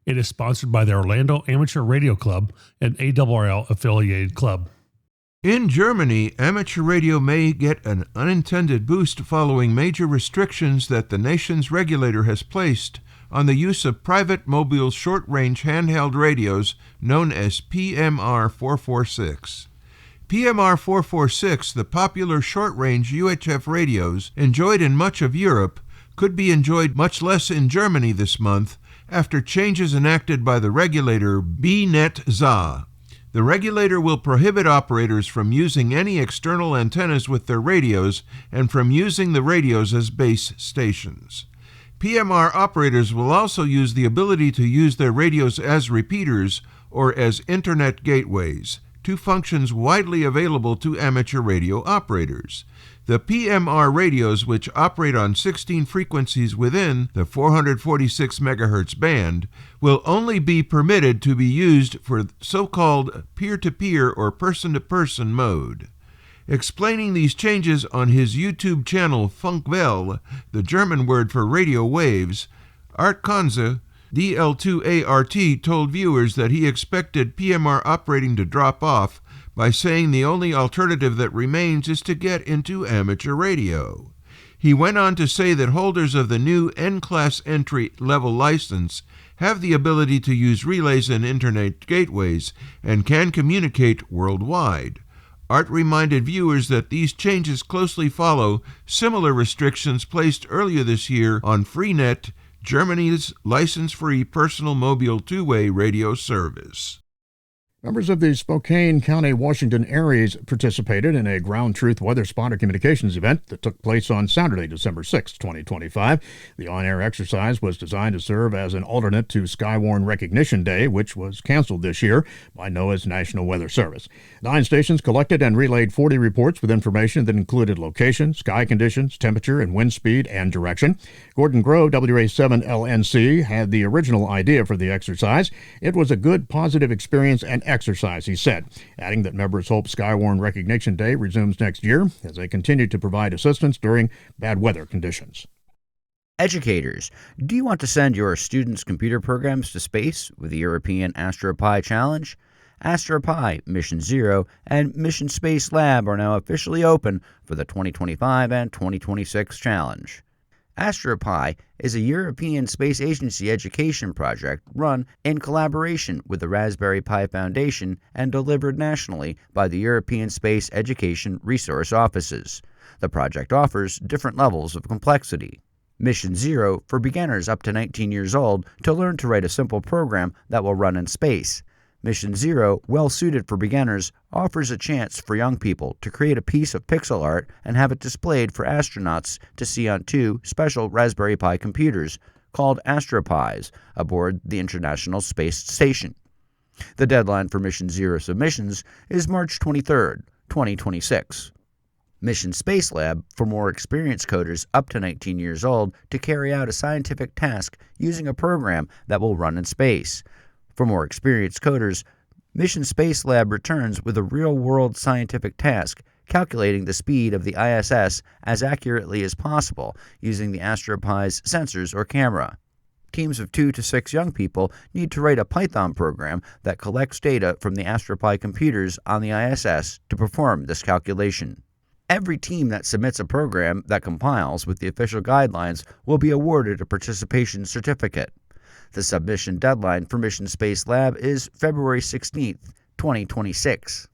It is sponsored by the Orlando Amateur Radio Club, an ARRL-affiliated club. In Germany, amateur radio may get an unintended boost following major restrictions that the nation's regulator has placed on the use of private mobile short-range handheld radios known as PMR 446. PMR 446, the popular short-range UHF radios enjoyed in much of Europe, could be enjoyed much less in Germany this month after changes enacted by the regulator BNetzA. The regulator will prohibit operators from using any external antennas with their radios and from using the radios as base stations. PMR operators will also use the ability to use their radios as repeaters or as Internet gateways, 2 functions widely available to amateur radio operators. The PMR radios, which operate on 16 frequencies within the 446 MHz band, will only be permitted to be used for so-called peer-to-peer or person-to-person mode. Explaining these changes on his YouTube channel Funkwelle, the German word for radio waves, Art Konze, DL2ART, told viewers that he expected PMR operating to drop off by saying the only alternative that remains is to get into amateur radio. He went on to say that holders of the new N-Class entry-level license have the ability to use relays and Internet gateways and can communicate worldwide. Art reminded viewers that these changes closely follow similar restrictions placed earlier this year on Freenet, Germany's license-free personal mobile two-way radio service. Members of the Spokane County, Washington areas participated in a ground truth weather spotter communications event that took place on Saturday, December 6, 2025. The on-air exercise was designed to serve as an alternate to Skywarn Recognition Day, which was canceled this year by NOAA's National Weather Service. 9 stations collected and relayed 40 reports with information that included location, sky conditions, temperature, and wind speed and direction. Gordon Grove, WA7LNC, had the original idea for the exercise. It was a good, positive experience and exercise, he said, adding that members hope Skywarn Recognition Day resumes next year as they continue to provide assistance during bad weather conditions. Educators, do you want to send your students' computer programs to space with the European AstroPi Challenge? AstroPi, Mission Zero, and Mission Space Lab are now officially open for the 2025 and 2026 challenge. AstroPi is a European Space Agency education project run in collaboration with the Raspberry Pi Foundation and delivered nationally by the European Space Education Resource Offices. The project offers different levels of complexity. Mission Zero for beginners up to 19 years old to learn to write a simple program that will run in space. Mission Zero, well suited for beginners, offers a chance for young people to create a piece of pixel art and have it displayed for astronauts to see on 2 special Raspberry Pi computers called AstroPis aboard the International Space Station. The deadline for Mission Zero submissions is March 23, 2026. Mission Space Lab for more experienced coders up to 19 years old to carry out a scientific task using a program that will run in space. For more experienced coders, Mission Space Lab returns with a real-world scientific task calculating the speed of the ISS as accurately as possible using the AstroPi's sensors or camera. Teams of 2 to 6 young people need to write a Python program that collects data from the AstroPi computers on the ISS to perform this calculation. Every team that submits a program that compiles with the official guidelines will be awarded a participation certificate. The submission deadline for Mission Space Lab is February 16, 2026.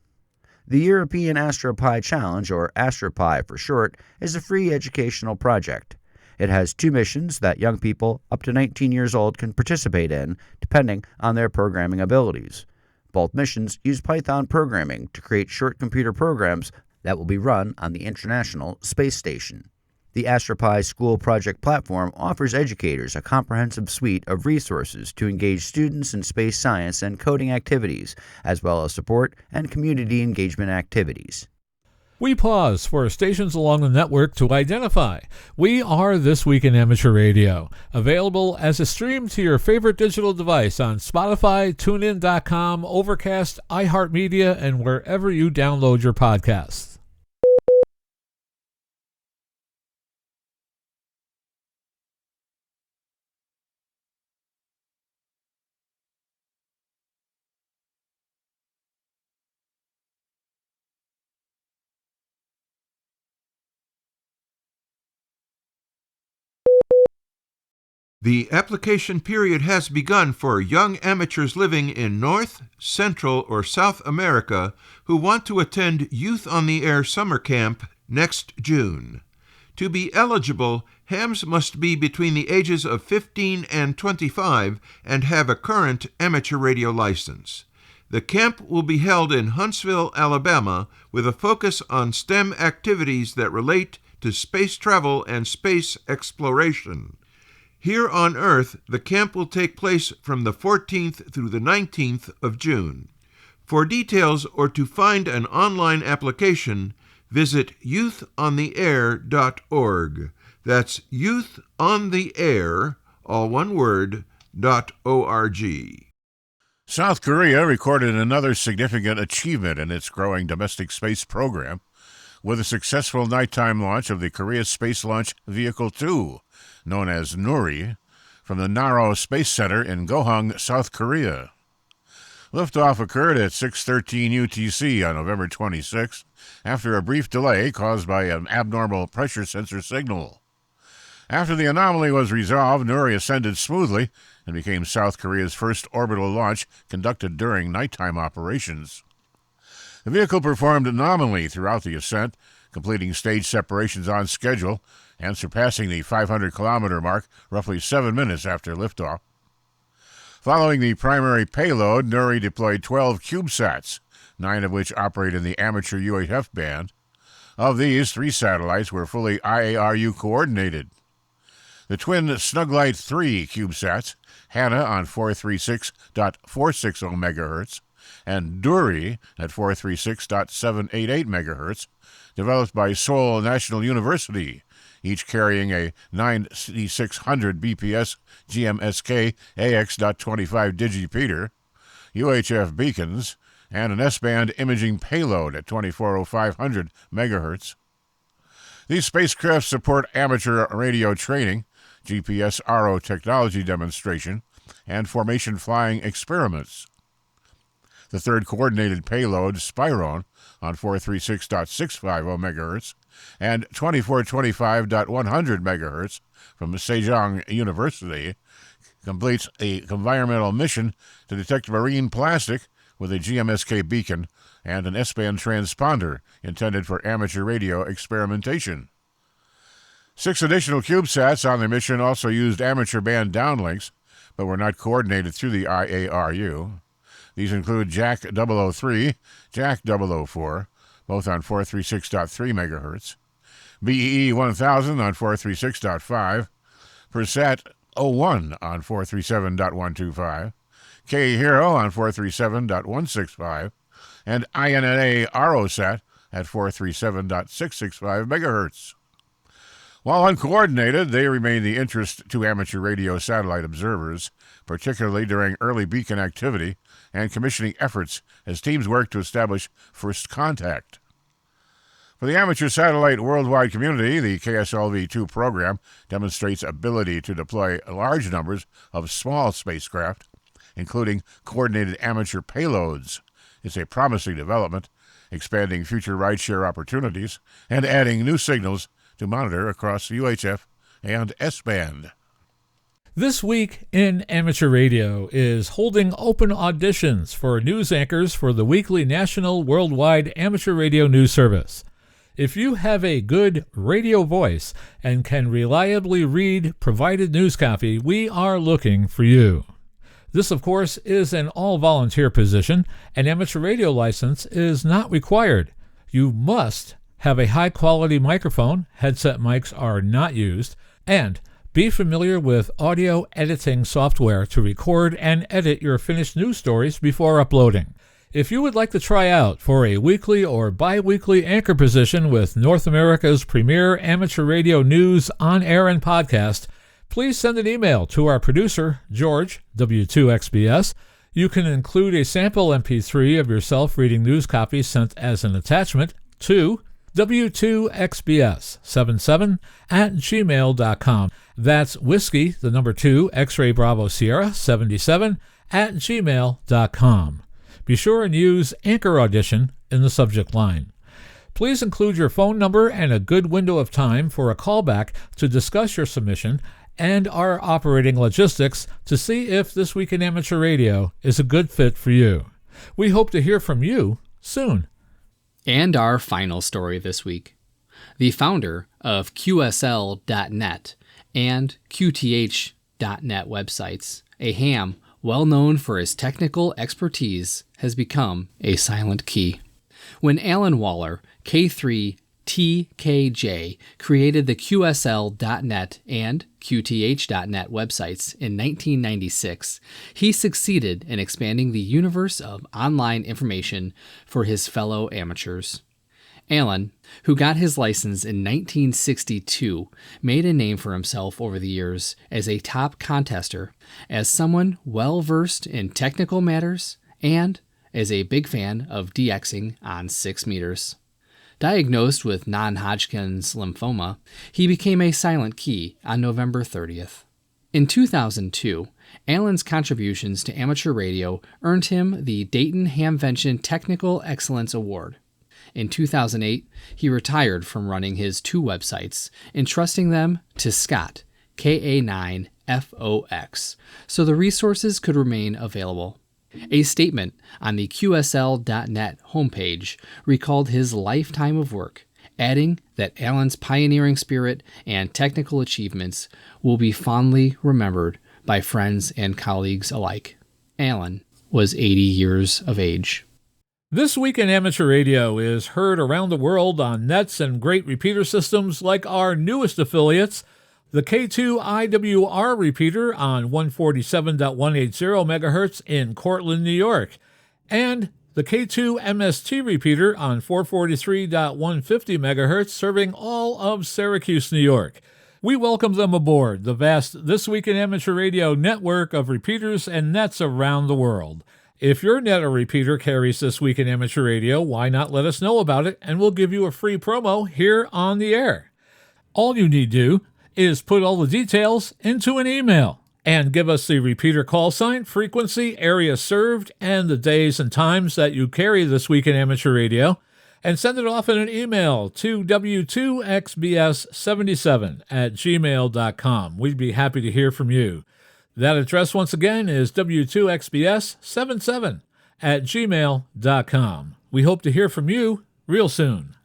The European AstroPi Challenge, or AstroPi for short, is a free educational project. It has 2 missions that young people up to 19 years old can participate in, depending on their programming abilities. Both missions use Python programming to create short computer programs that will be run on the International Space Station. The AstroPi School Project Platform offers educators a comprehensive suite of resources to engage students in space science and coding activities, as well as support and community engagement activities. We pause for stations along the network to identify. We are This Week in Amateur Radio, available as a stream to your favorite digital device on Spotify, TuneIn.com, Overcast, iHeartMedia, and wherever you download your podcasts. The application period has begun for young amateurs living in North, Central, or South America who want to attend Youth on the Air summer camp next June. To be eligible, hams must be between the ages of 15 and 25 and have a current amateur radio license. The camp will be held in Huntsville, Alabama, with a focus on STEM activities that relate to space travel and space exploration. Here on Earth, the camp will take place from the 14th through the 19th of June. For details or to find an online application, visit youthontheair.org. That's youthontheair, all one word, .org. South Korea recorded another significant achievement in its growing domestic space program with a successful nighttime launch of the Korea Space Launch Vehicle-II, known as Nuri, from the Naro Space Center in Gohang, South Korea. Liftoff occurred at 6:13 UTC on November 26, after a brief delay caused by an abnormal pressure sensor signal. After the anomaly was resolved, Nuri ascended smoothly and became South Korea's first orbital launch conducted during nighttime operations. The vehicle performed nominally throughout the ascent, completing stage separations on schedule and surpassing the 500-kilometer mark roughly 7 minutes after liftoff. Following the primary payload, Nuri deployed 12 CubeSats, 9 of which operate in the amateur UHF band. Of these, 3 satellites were fully IARU coordinated. The twin Snuglight 3 CubeSats, Hana on 436.460 MHz, and Duri at 436.788 MHz, developed by Seoul National University, each carrying a 9600 BPS GMSK AX.25 digipeater, UHF beacons, and an S-band imaging payload at 24,500 megahertz. These spacecraft support amateur radio training, GPS RO technology demonstration, and formation flying experiments. The third coordinated payload, Spirone, on 436.650 MHz and 2425.100 MHz from Sejong University, completes a environmental mission to detect marine plastic with a GMSK beacon and an S-band transponder intended for amateur radio experimentation. 6 additional CubeSats on the mission also used amateur band downlinks, but were not coordinated through the IARU. These include Jack 003, Jack 004, both on 436.3 MHz, BEE 1000 on 436.5, Persat 01 on 437.125, K-Hero on 437.165, and INNA ROSAT at 437.665 MHz. While uncoordinated, they remain the interest to amateur radio satellite observers, particularly during early beacon activity and commissioning efforts as teams work to establish first contact. For the amateur satellite worldwide community, the KSLV-II program demonstrates ability to deploy large numbers of small spacecraft, including coordinated amateur payloads. It's a promising development, expanding future rideshare opportunities and adding new signals to monitor across UHF and S-band. This Week in Amateur Radio is holding open auditions for news anchors for the weekly national worldwide amateur radio news service. If you have a good radio voice and can reliably read provided news copy, we are looking for you. This, of course, is an all-volunteer position. An amateur radio license is not required. You must have a high-quality microphone, headset mics are not used, and be familiar with audio editing software to record and edit your finished news stories before uploading. If you would like to try out for a weekly or bi-weekly anchor position with North America's premier amateur radio news on air and podcast, please send an email to our producer, George, W2XBS. You can include a sample MP3 of yourself reading news copy sent as an attachment to W2XBS77@gmail.com. That's whiskey, the number 2, X-ray Bravo Sierra 77@gmail.com. Be sure and use Anchor Audition in the subject line. Please include your phone number and a good window of time for a callback to discuss your submission and our operating logistics to see if This Week in Amateur Radio is a good fit for you. We hope to hear from you soon. And our final story this week. The founder of QSL.net and QTH.net websites, a ham well known for his technical expertise, has become a silent key. When Alan Waller, K3TKJ, created the QSL.net and QTH.net websites in 1996, he succeeded in expanding the universe of online information for his fellow amateurs. Alan, who got his license in 1962, made a name for himself over the years as a top contester, as someone well-versed in technical matters, and as a big fan of DXing on 6 meters. Diagnosed with non-Hodgkin's lymphoma, he became a silent key on November 30th. In 2002, Alan's contributions to amateur radio earned him the Dayton Hamvention Technical Excellence Award. In 2008, he retired from running his 2 websites, entrusting them to Scott, KA9FOX, so the resources could remain available. A statement on the QSL.net homepage recalled his lifetime of work, adding that Alan's pioneering spirit and technical achievements will be fondly remembered by friends and colleagues alike. Alan was 80 years of age. This Week in Amateur Radio is heard around the world on nets and great repeater systems like our newest affiliates, the K2IWR repeater on 147.180 MHz in Cortland, New York, and the K2MST repeater on 443.150 MHz serving all of Syracuse, New York. We welcome them aboard the vast This Week in Amateur Radio network of repeaters and nets around the world. If your net or repeater carries This Week in Amateur Radio, why not let us know about it, and we'll give you a free promo here on the air. All you need to do is put all the details into an email and give us the repeater call sign, frequency, area served, and the days and times that you carry This Week in Amateur Radio, and send it off in an email to w2xbs77@gmail.com. We'd be happy to hear from you. That address, once again, is w2xbs77@gmail.com. We hope to hear from you real soon.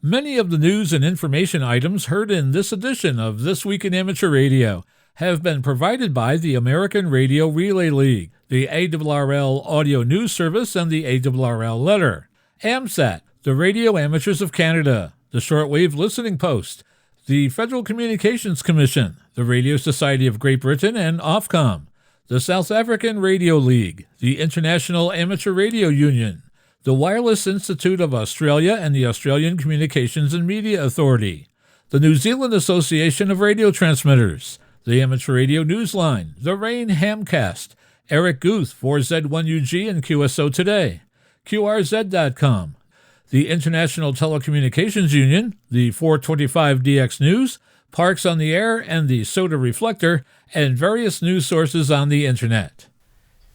Many of the news and information items heard in this edition of This Week in Amateur Radio have been provided by the American Radio Relay League, the ARRL Audio News Service, and the ARRL Letter, AMSAT, the Radio Amateurs of Canada, the Shortwave Listening Post, the Federal Communications Commission, the Radio Society of Great Britain, and Ofcom, the South African Radio League, the International Amateur Radio Union, the Wireless Institute of Australia and the Australian Communications and Media Authority, the New Zealand Association of Radio Transmitters, the Amateur Radio Newsline, the Rain Hamcast, Eric Guth, 4Z1UG and QSO Today, QRZ.com, the International Telecommunications Union, the 425DX News, Parks on the Air, and the Soda Reflector, and various news sources on the Internet.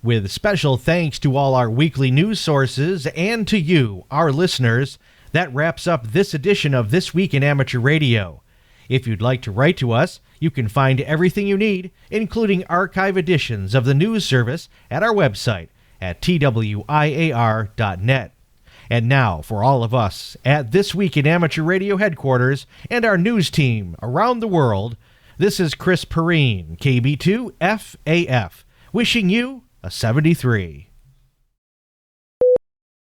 With special thanks to all our weekly news sources and to you, our listeners, that wraps up this edition of This Week in Amateur Radio. If you'd like to write to us, you can find everything you need, including archive editions of the news service, at our website at twiar.net. And now, for all of us at This Week in Amateur Radio headquarters and our news team around the world, this is Chris Perrine, KB2FAF, wishing you a 73.